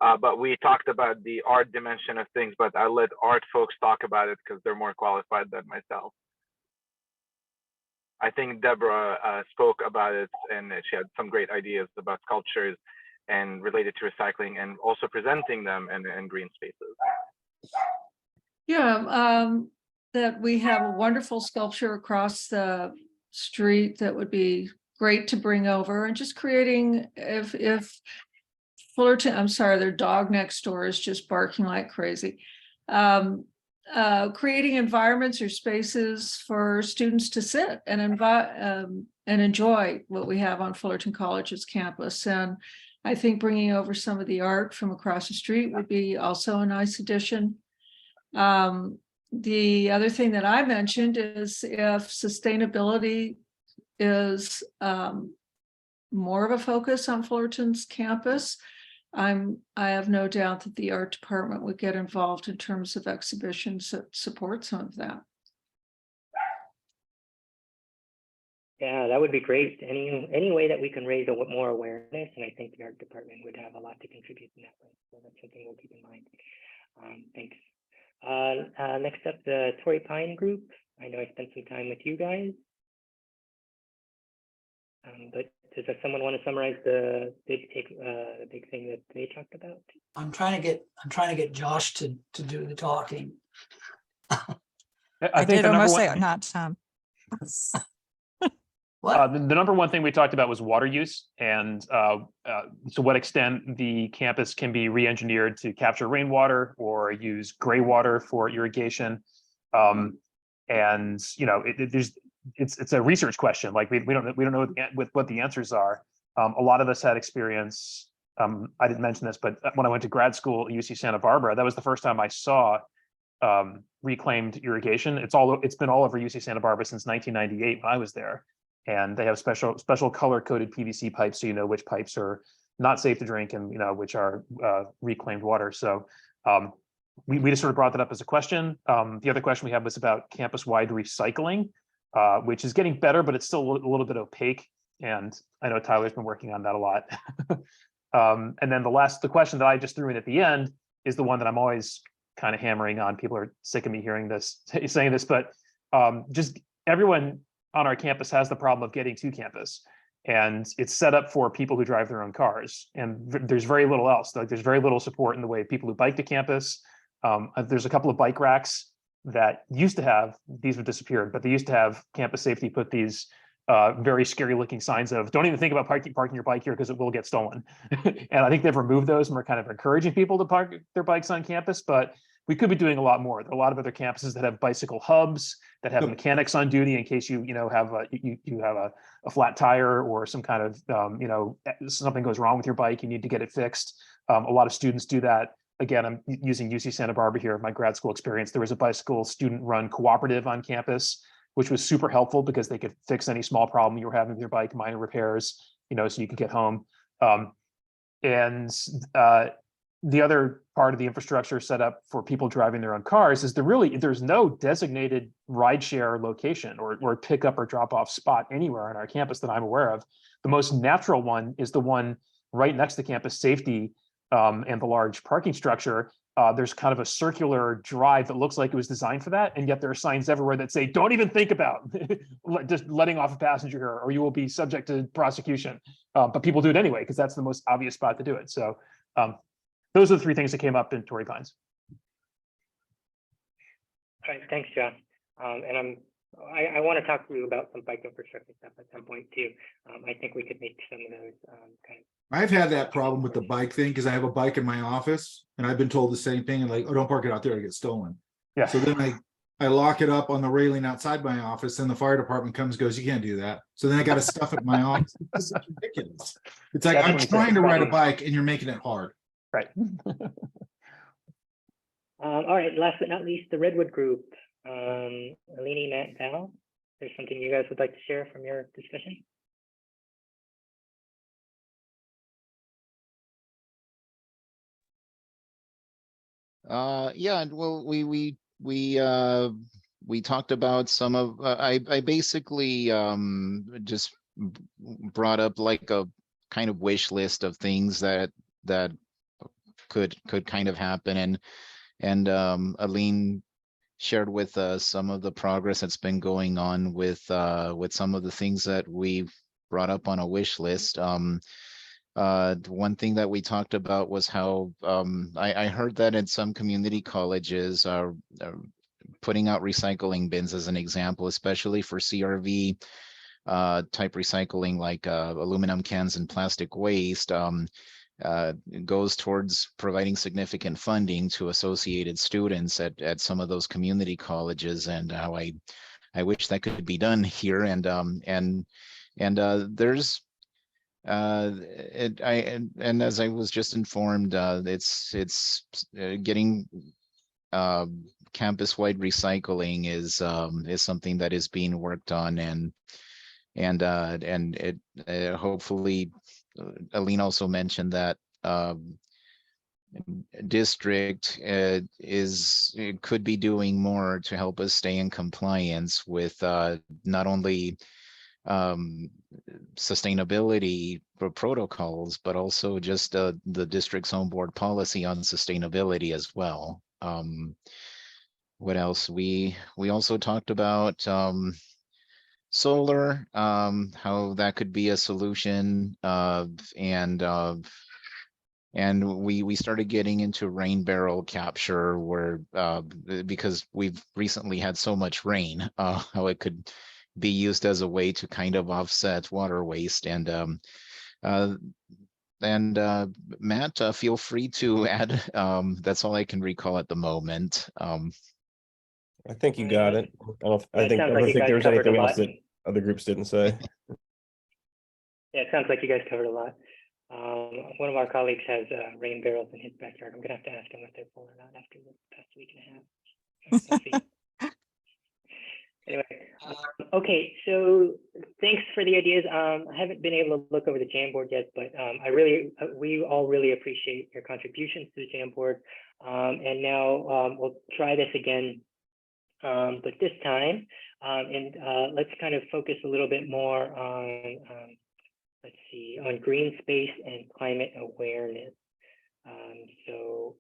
But we talked about the art dimension of things, but I'll let art folks talk about it because they're more qualified than myself. I think Deborah spoke about it, and she had some great ideas about sculptures and related to recycling, and also presenting them in green spaces. Yeah, that we have a wonderful sculpture across the street that would be great to bring over, and just creating, if Fullerton, I'm sorry, their dog next door is just barking like crazy. Creating environments or spaces for students to sit and enjoy what we have on Fullerton College's campus. And I think bringing over some of the art from across the street would be also a nice addition. The other thing that I mentioned is, if sustainability is more of a focus on Fullerton's campus, I have no doubt that the art department would get involved in terms of exhibitions that support some of that. Yeah, that would be great. Any way that we can raise more awareness, and I think the art department would have a lot to contribute in that way. So that's something we'll keep in mind. Thanks. Next up, the Torrey Pine Group. I know I spent some time with you guys, but does someone want to summarize the big thing that they talked about? I'm trying to get Josh to do the talking. I did almost say it, not What? The number one thing we talked about was water use, and to what extent the campus can be re-engineered to capture rainwater or use gray water for irrigation. And it's a research question. Like we don't know what the answers are. A lot of us had experience. I didn't mention this, but when I went to grad school at UC Santa Barbara, that was the first time I saw reclaimed irrigation. It's been all over UC Santa Barbara since 1998 when I was there. And they have special color-coded PVC pipes, so you know which pipes are not safe to drink and which are reclaimed water. So we just sort of brought that up as a question. The other question we had was about campus-wide recycling, which is getting better, but it's still a little bit opaque. And I know Tyler's been working on that a lot. And then the question that I just threw in at the end is the one that I'm always kind of hammering on. People are sick of me hearing this, saying this, but just everyone on our campus has the problem of getting to campus, and it's set up for people who drive their own cars, and there's very little else. Like there's very little support in the way of people who bike to campus. There's a couple of bike racks that used to have, these have disappeared, but they used to have campus safety put these very scary looking signs of don't even think about parking your bike here because it will get stolen. And I think they've removed those and we're kind of encouraging people to park their bikes on campus, but we could be doing a lot more. There are a lot of other campuses that have bicycle hubs that have mechanics on duty in case you have a flat tire or some kind of something goes wrong with your bike, you need to get it fixed. A lot of students do that. Again, I'm using UC Santa Barbara here, my grad school experience. There was a bicycle student run cooperative on campus, which was super helpful because they could fix any small problem you were having with your bike, minor repairs, so you could get home. The other part of the infrastructure set up for people driving their own cars is there's no designated rideshare location or pickup or drop off spot anywhere on our campus that I'm aware of. The most natural one is the one right next to campus safety and the large parking structure. There's kind of a circular drive that looks like it was designed for that. And yet there are signs everywhere that say, don't even think about just letting off a passenger here or you will be subject to prosecution. But people do it anyway, because that's the most obvious spot to do it. So those are the three things that came up in Torrey Pines. All right, thanks, John. And I want to talk to you about some bike infrastructure stuff at some point too. I think we could make some of those kind of. I've had that problem with the bike thing because I have a bike in my office and I've been told the same thing and like, oh, don't park it out there, it gets stolen. Yeah. So then I lock it up on the railing outside my office and the fire department comes, goes, you can't do that. So then I got to stuff it in my office. It's ridiculous. It's like, I'm trying to ride a bike and you're making it hard. Right. All right, last but not least, the Redwood Group. Alini, Matt, Val, there's something you guys would like to share from your discussion? Yeah, well, we talked about some of I basically just brought up like a kind of wish list of things that could kind of happen, and Aline shared with us some of the progress that's been going on with some of the things that we've brought up on a wish list. One thing that we talked about was how I heard that in some community colleges are putting out recycling bins as an example, especially for CRV type recycling like aluminum cans and plastic waste. Goes towards providing significant funding to associated students at some of those community colleges, and how I wish that could be done here. And there's and as I was just informed, it's getting campus-wide recycling is something that is being worked on, and it hopefully. Aline also mentioned that district could be doing more to help us stay in compliance with not only sustainability protocols, but also just the district's own board policy on sustainability as well. What else? We also talked about solar, how that could be a solution, and we started getting into rain barrel capture, where because we've recently had so much rain, how it could be used as a way to kind of offset water waste. And Matt, feel free to add. That's all I can recall at the moment. I think you got it. I don't think there's anything else that other groups didn't say. Yeah, it sounds like you guys covered a lot. One of our colleagues has rain barrels in his backyard. I'm gonna have to ask him if they're full or not after the past week and a half. Anyway, okay, so thanks for the ideas. I haven't been able to look over the Jamboard yet, but we all really appreciate your contributions to the Jamboard. And now we'll try this again, but this time, let's kind of focus a little bit more on, let's see, on green space and climate awareness. So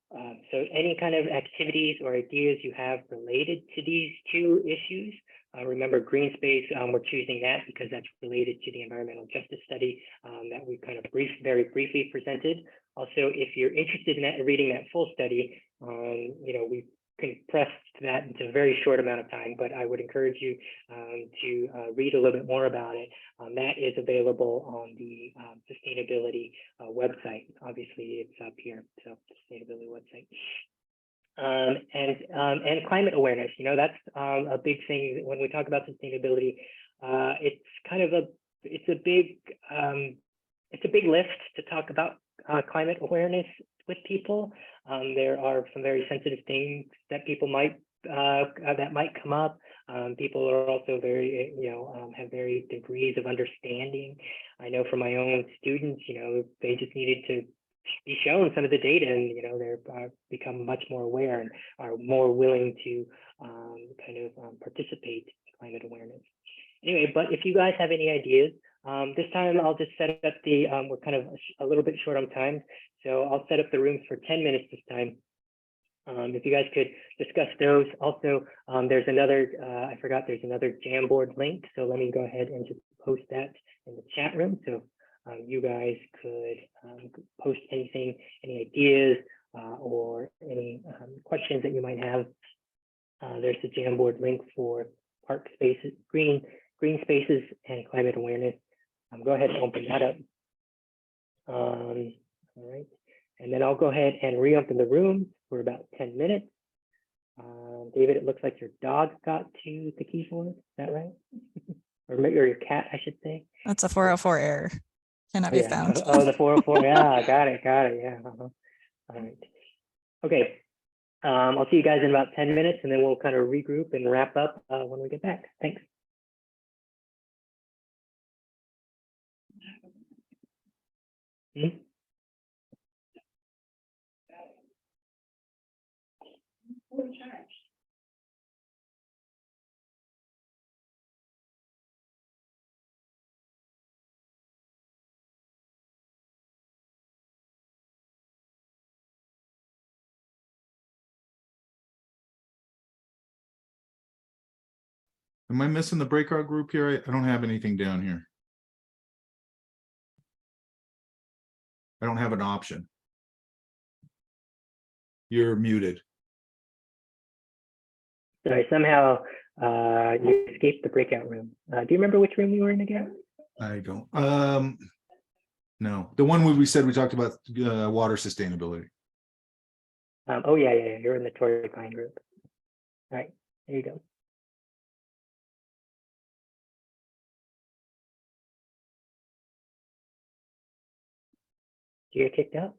any kind of activities or ideas you have related to these two issues. Remember, green space, we're choosing that because that's related to the environmental justice study that we kind of very briefly presented. Also, if you're interested in reading that full study, We compressed that into a very short amount of time, but I would encourage you to read a little bit more about it. That is available on the sustainability website. Obviously, it's up here, so sustainability website. And climate awareness, that's a big thing when we talk about sustainability. It's kind of it's a big lift to talk about climate awareness with people. There are some very sensitive things that people might come up. People are also very, have very degrees of understanding. I know from my own students, they just needed to be shown some of the data, and they're become much more aware and are more willing to participate in climate awareness. Anyway, but if you guys have any ideas, this time I'll just set up the, we're kind of a little bit short on time, so I'll set up the rooms for 10 minutes this time. If you guys could discuss those. Also, there's another, I forgot, there's another Jamboard link, so let me go ahead and just post that in the chat room. So you guys could post anything, any ideas, or any questions that you might have. There's the Jamboard link for park spaces, green spaces, and climate awareness. Go ahead and open that up. All right, and then I'll go ahead and reopen the room for about 10 minutes. David, it looks like your dog got to the keyboard. Is that right? or your cat, I should say. That's a 404 error. Cannot be found. Oh, the 404. Yeah, got it. Yeah. All right. Okay. I'll see you guys in about 10 minutes, and then we'll kind of regroup and wrap up when we get back. Thanks. Am I missing the breakout group here? I don't have anything down here. I don't have an option. You're muted. Sorry, somehow you escaped the breakout room. Do you remember which room you were in again? I don't. No, the one where we said we talked about water sustainability. Oh yeah. You're in the Torrey Pine group. All right, there you go. Do you get kicked out?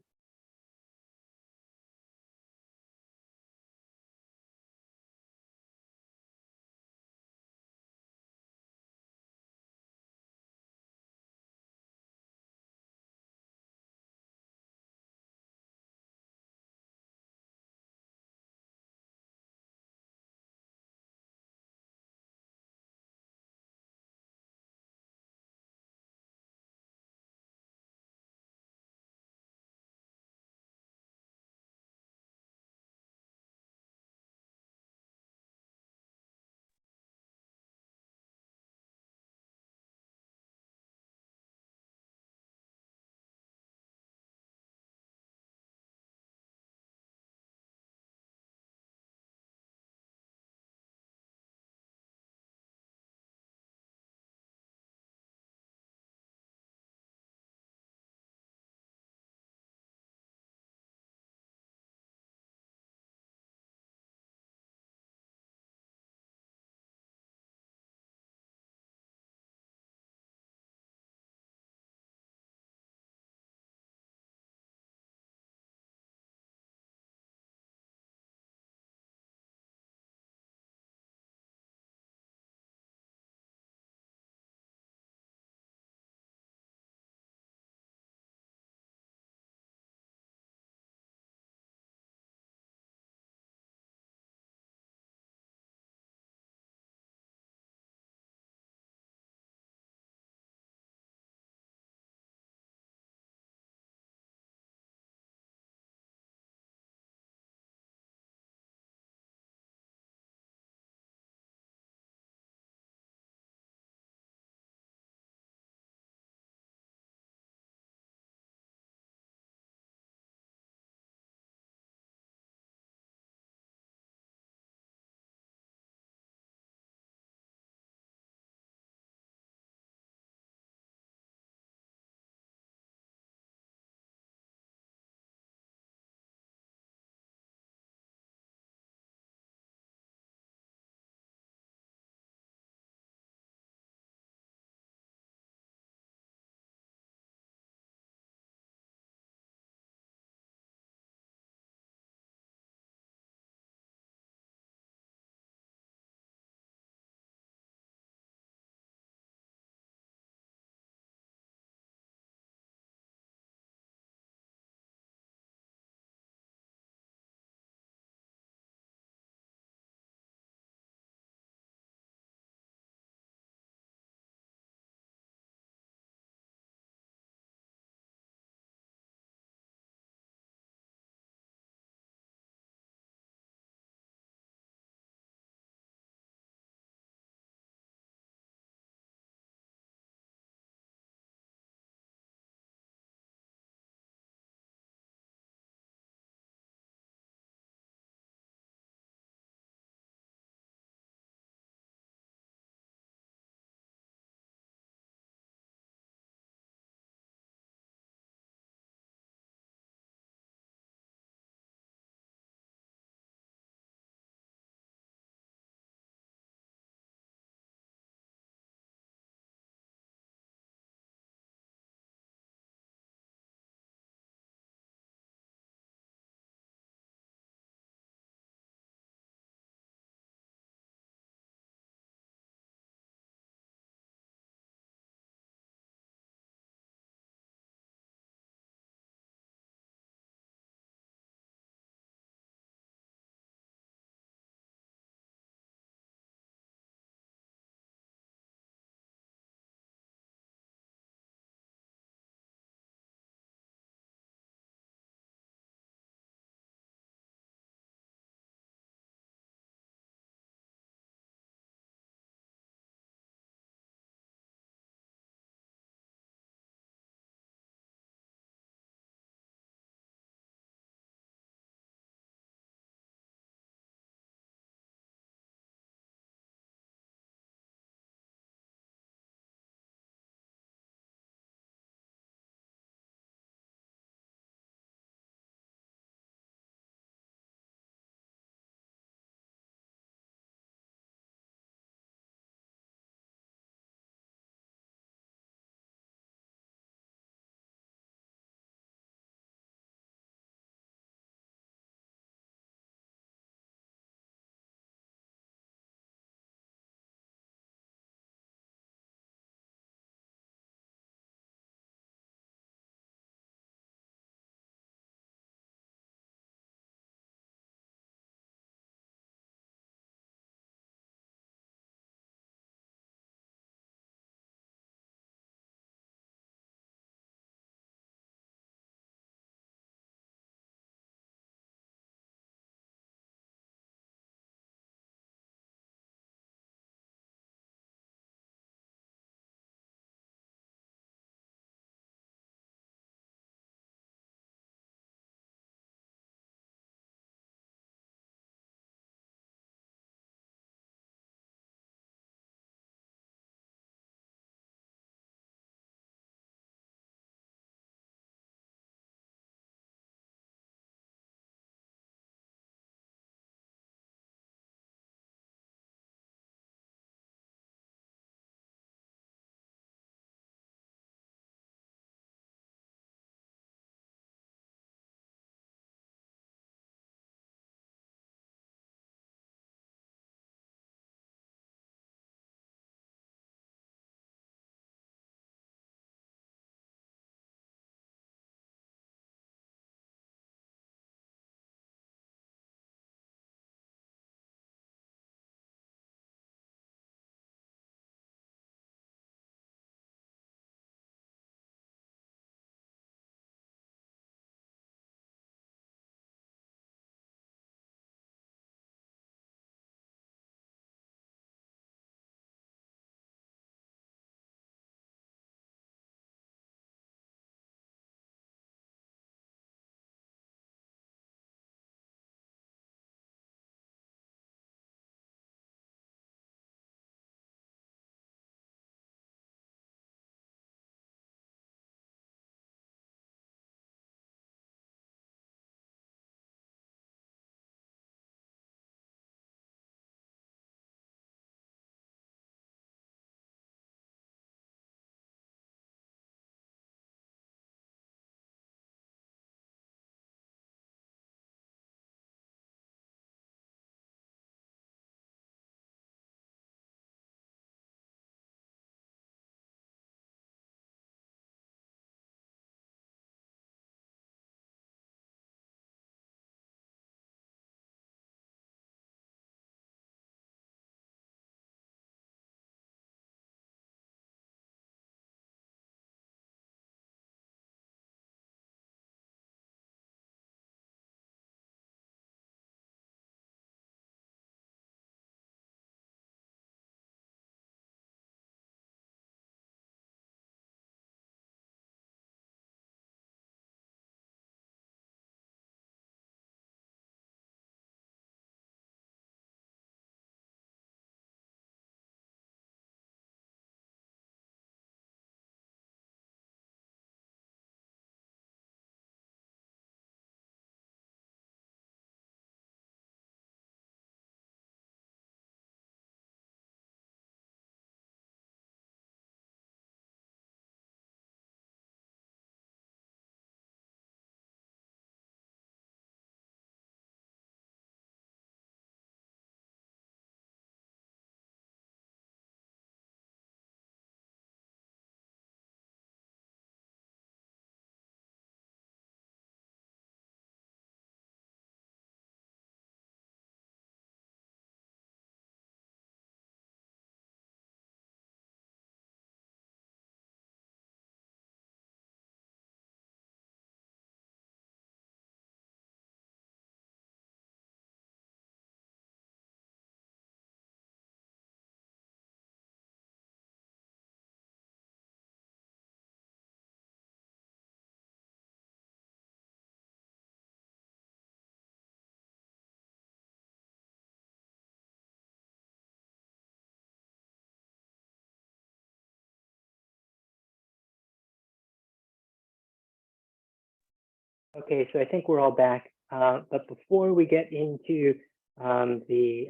Okay, so I think we're all back. But before we get into the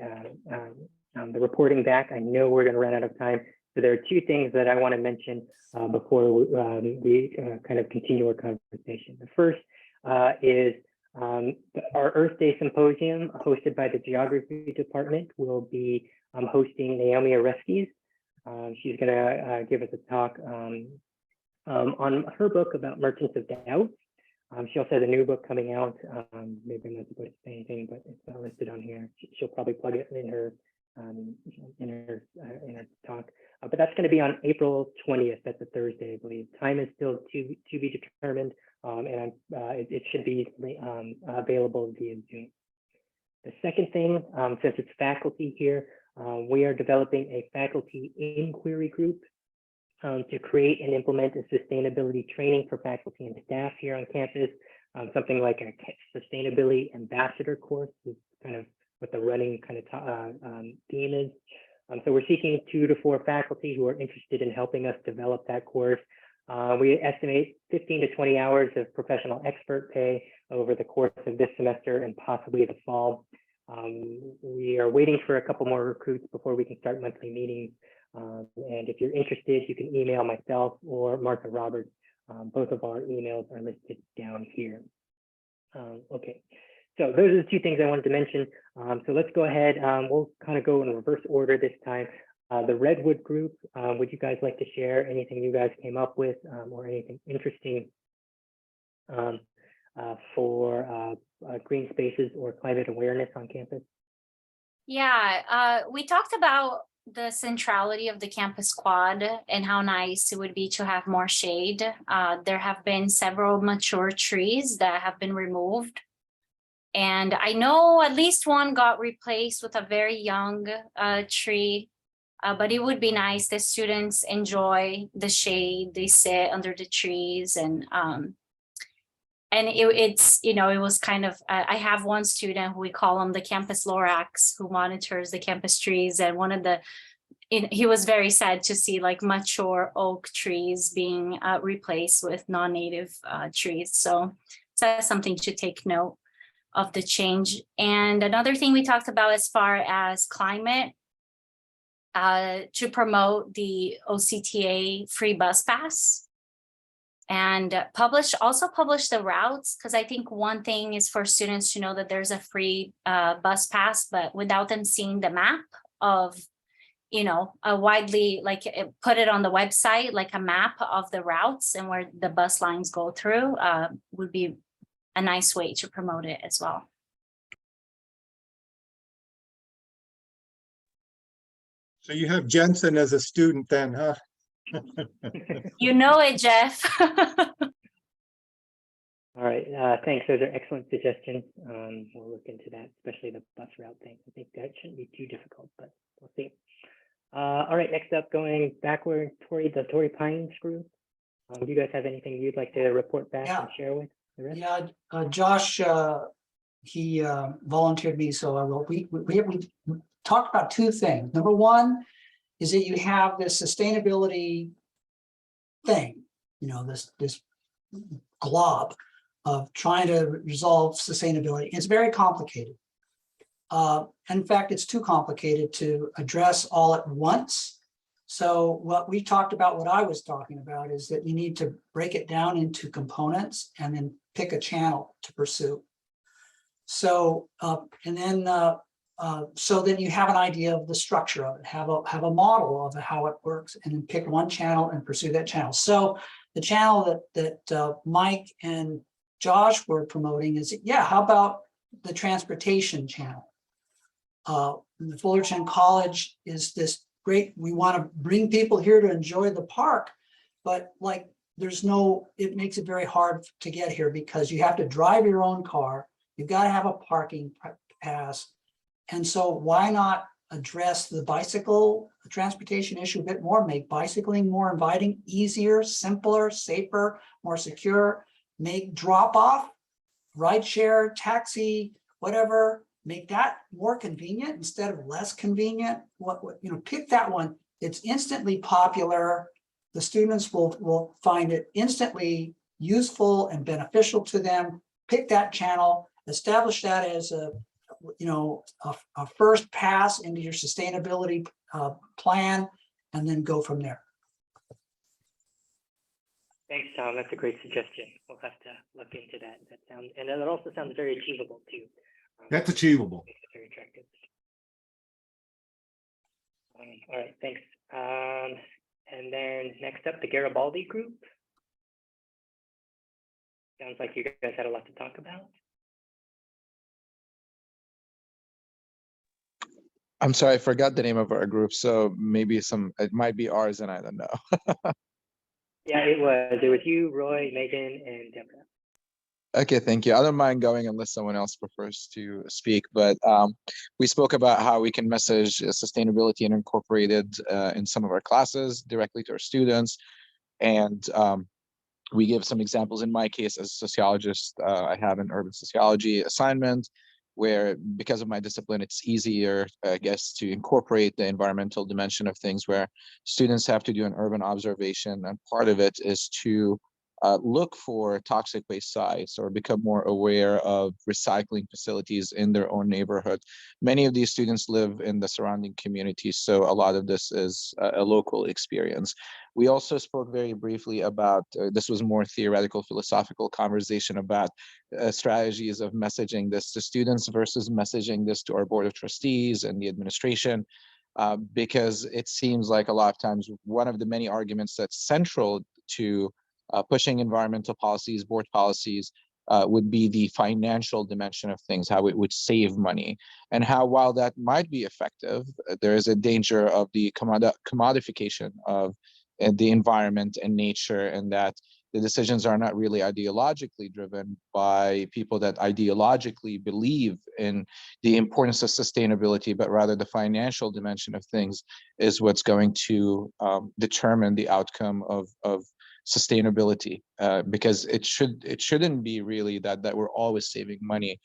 reporting back, I know we're going to run out of time. So there are two things that I want to mention before we kind of continue our conversation. The first is our Earth Day Symposium hosted by the Geography Department will be hosting Naomi Oreskes. She's going to give us a talk on her book about Merchants of Doubt. She also has a new book coming out. Maybe I'm not supposed to say anything, but it's not listed on here. She'll probably plug it in her talk. But that's going to be on April 20th. That's a Thursday, I believe. Time is still to be determined, and it should be available via Zoom. The second thing, since it's faculty here, we are developing a faculty inquiry group to create and implement a sustainability training for faculty and staff here on campus. Something like a sustainability ambassador course is kind of what the running kind of theme is. So we're seeking 2 to 4 faculty who are interested in helping us develop that course. We estimate 15 to 20 hours of professional expert pay over the course of this semester and possibly the fall. We are waiting for a couple more recruits before we can start monthly meetings. And if you're interested, you can email myself or Martha Roberts. Both of our emails are listed down here. Okay, so those are the 2 things I wanted to mention. So let's go ahead. We'll kind of go in reverse order this time. The Redwood group, would you guys like to share anything you guys came up with or anything interesting for green spaces or climate awareness on campus? Yeah, we talked about the centrality of the campus quad and how nice it would be to have more shade. There have been several mature trees that have been removed. And I know at least one got replaced with a very young tree, but it would be nice that students enjoy the shade, they sit under the trees and it's, you know, it was kind of, I have one student who we call him the campus Lorax who monitors the campus trees. And one of the, he was very sad to see like mature oak trees being replaced with non-native trees. So that's something to take note of the change. And another thing we talked about as far as climate, to promote the OCTA free bus pass. And also publish the routes, because I think one thing is for students to know that there's a free bus pass, but without them seeing the map of, you know, a widely, like put it on the website, like a map of the routes and where the bus lines go through would be a nice way to promote it as well. So you have Jensen as a student then, huh? You know it, Jeff. All right, thanks. Those are excellent suggestions. We'll look into that, especially the bus route thing. I think that shouldn't be too difficult, but we'll see. All right, next up, going backward, the Torrey Pines group. Do you guys have anything you'd like to report back and share with the rest? Yeah, Josh, he volunteered me, so I will. We talked about 2 things. Number one is that you have this sustainability thing, you know, this glob of trying to resolve sustainability. It's very complicated. In fact, it's too complicated to address all at once. So what we talked about, what I was talking about, is that you need to break it down into components and then pick a channel to pursue. So, so then you have an idea of the structure of it, have a model of how it works, and then pick one channel and pursue that channel. So the channel that Mike and Josh were promoting is, yeah, how about the transportation channel? The Fullerton College is this great, we want to bring people here to enjoy the park, but like there's no, it makes it very hard to get here because you have to drive your own car. You've got to have a parking pass. And so why not address the bicycle transportation issue a bit more, make bicycling more inviting, easier, simpler, safer, more secure, make drop off, rideshare, taxi, whatever, make that more convenient instead of less convenient. Pick that one. It's instantly popular. The students will find it instantly useful and beneficial to them. pick that channel, establish that as a, you know, a first pass into your sustainability plan, and then go from there. Thanks, Tom. That's a great suggestion. We'll have to look into that. That sounds, and it also sounds very achievable too. That's achievable. Makes it very attractive. All right, thanks. And then next up, the Garibaldi Group. Sounds like you guys had a lot to talk about. I'm sorry, I forgot the name of our group, so maybe it might be ours and I don't know. Yeah, it was you, Roy, Megan, and Deborah. Okay, thank you. I don't mind going unless someone else prefers to speak, but we spoke about how we can message sustainability and incorporate it in some of our classes directly to our students. And we give some examples. In my case, as a sociologist, I have an urban sociology assignment where, because of my discipline, it's easier, I guess, to incorporate the environmental dimension of things, where students have to do an urban observation. And part of it is to look for toxic waste sites or become more aware of recycling facilities in their own neighborhood. Many of these students live in the surrounding communities, so a lot of this is a local experience. We also spoke very briefly about, this was more theoretical, philosophical conversation about strategies of messaging this to students versus messaging this to our board of trustees and the administration, because it seems like a lot of times one of the many arguments that's central to pushing environmental policies, board policies, would be the financial dimension of things, how it would save money, and how, while that might be effective, there is a danger of the commodification of the environment and nature, and that the decisions are not really ideologically driven by people that ideologically believe in the importance of sustainability, but rather the financial dimension of things is what's going to determine the outcome of sustainability, because it shouldn't be really that we're always saving money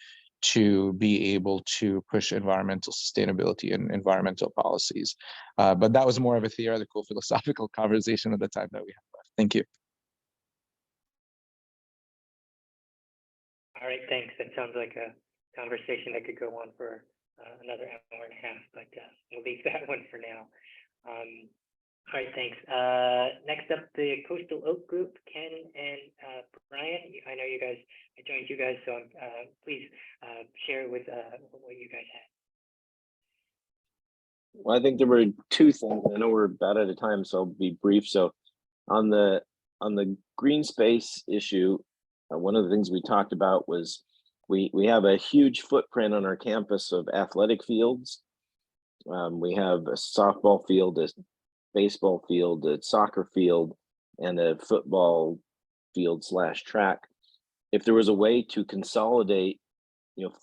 to be able to push environmental sustainability and environmental policies. But that was more of a theoretical, philosophical conversation at the time that we have left. Thank you. All right, thanks. That sounds like a conversation that could go on for another hour and a half, but we'll leave that one for now. All right, thanks. Next up, the Coastal Oak Group, Ken and Brian. I know you guys, I joined you guys, so please share with what you guys had. Well, I think there were two things. I know we're about out of time, so I'll be brief. So on the green space issue, one of the things we talked about was we have a huge footprint on our campus of athletic fields. We have a softball field, a baseball field, a soccer field, and a football field / track. If there was a way to consolidate,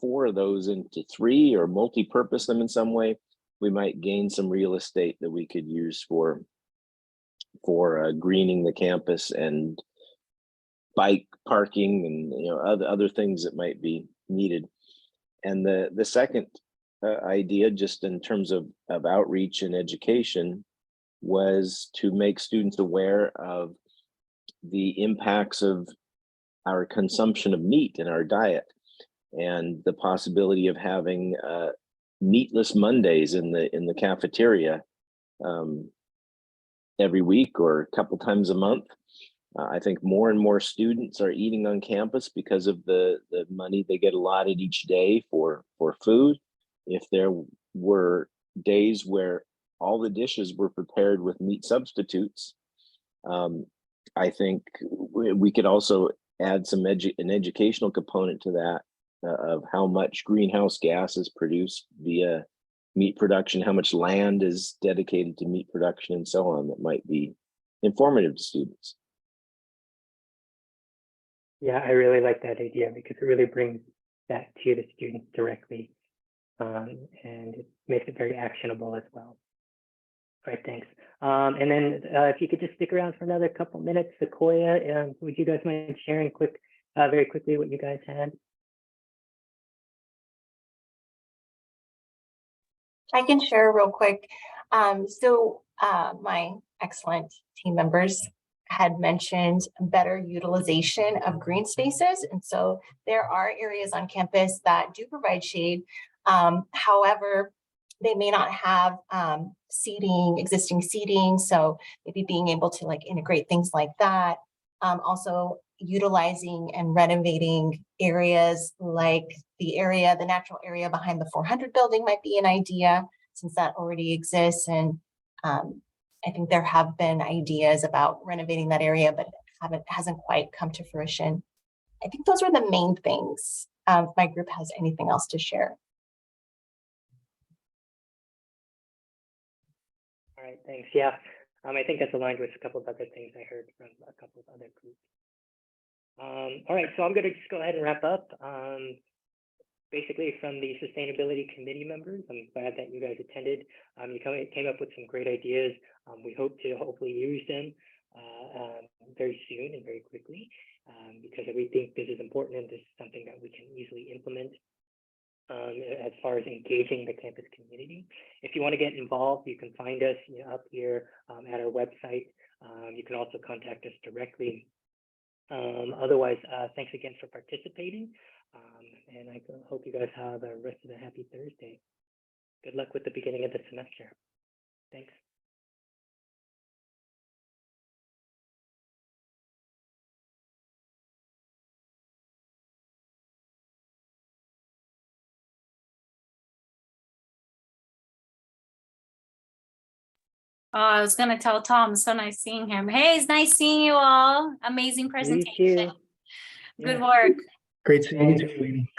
4 of those into 3 or multi-purpose them in some way, we might gain some real estate that we could use for greening the campus and bike parking and other things that might be needed. And the second idea, just in terms of outreach and education, was to make students aware of the impacts of our consumption of meat in our diet, and the possibility of having meatless Mondays in the cafeteria every week or a couple times a month. I think more and more students are eating on campus because of the money they get allotted each day for food. If there were days where all the dishes were prepared with meat substitutes, I think we could also add an educational component to that, of how much greenhouse gas is produced via meat production, how much land is dedicated to meat production, and so on, that might be informative to students. Yeah, I really like that idea because it really brings that to the students directly, and it makes it very actionable as well. All right, thanks. And then if you could just stick around for another couple minutes, Sequoia, would you guys mind sharing very quickly what you guys had? I can share real quick. My excellent team members had mentioned better utilization of green spaces. And so there are areas on campus that do provide shade. However, they may not have existing seating. So maybe being able to like integrate things like that. Also utilizing and renovating areas like the natural area behind the 400 building might be an idea, since that already exists. And I think there have been ideas about renovating that area, but hasn't quite come to fruition. I think those are the main things. If my group has anything else to share. All right, thanks. Yeah, I think that's aligned with a couple of other things I heard from a couple of other groups. All right, so I'm going to just go ahead and wrap up. Basically, from the sustainability committee members, I'm glad that you guys attended. You came up with some great ideas. We hope to hopefully use them very soon and very quickly, because we think this is important and this is something that we can easily implement as far as engaging the campus community. If you want to get involved, you can find us up here at our website. You can also contact us directly. Otherwise, thanks again for participating. And I hope you guys have the rest of the happy Thursday. Good luck with the beginning of the semester. Thanks. Oh, I was gonna tell Tom, so nice seeing him. Hey, it's nice seeing you all. Amazing presentation. Good work. Great seeing you too, Lainey.